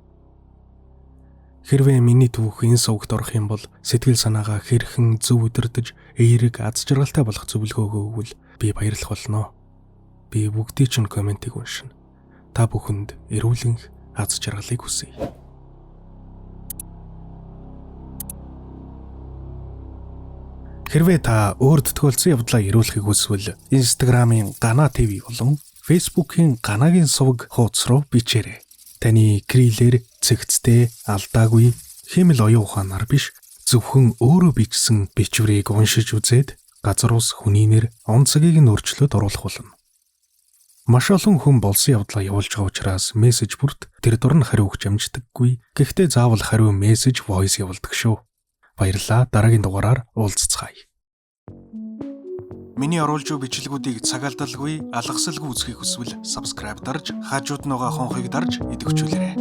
Хэрвээ миний түүх энэ сувгт орох юм бол сэтгэл санаагаа хэрхэн зөв удирдах, эерэг аз жаргалтай болох зөвлөгөөгөө өгвөл би баярлах болно. Би бүгдийг чинь комментиг уншина. Та бүхэнд эрүүлэн аз жаргалыг хүсье. Хэрвээ та өөрт тохиолдсон явдлаа эрүүлэхийг хүсвэл Instagram-ын Гана ТV болон Facebook-ийн Ганагийн сувг хуудас руу бичээрэй. Таны крилэр цэгцтэй алдаагүй хэмэл оюун ухаанаар биш зөвхөн өөрөө бичсэн бичвэрийг уншиж үзээд газар ус хүний нэр онцгийг нь өөрчлөөд оруулах болно. Маш олон хүн болсон явдлаа явуулж байгаа учраас мессеж бүрт тэр дор нь хариу өгч амждаггүй. Гэхдээ заавал хариу мессеж voice явуулдаг шүү. Баярлалаа. Дараагийн дугаараар уулзцгаая. Миний оруулж буй бичлэгүүдийг цагаалдалгүй, алгасалгүй үзхийг хүсвэл subscribe дарж, хажууд нь байгаа хонхыг дарж идэвхжүүлээрэй.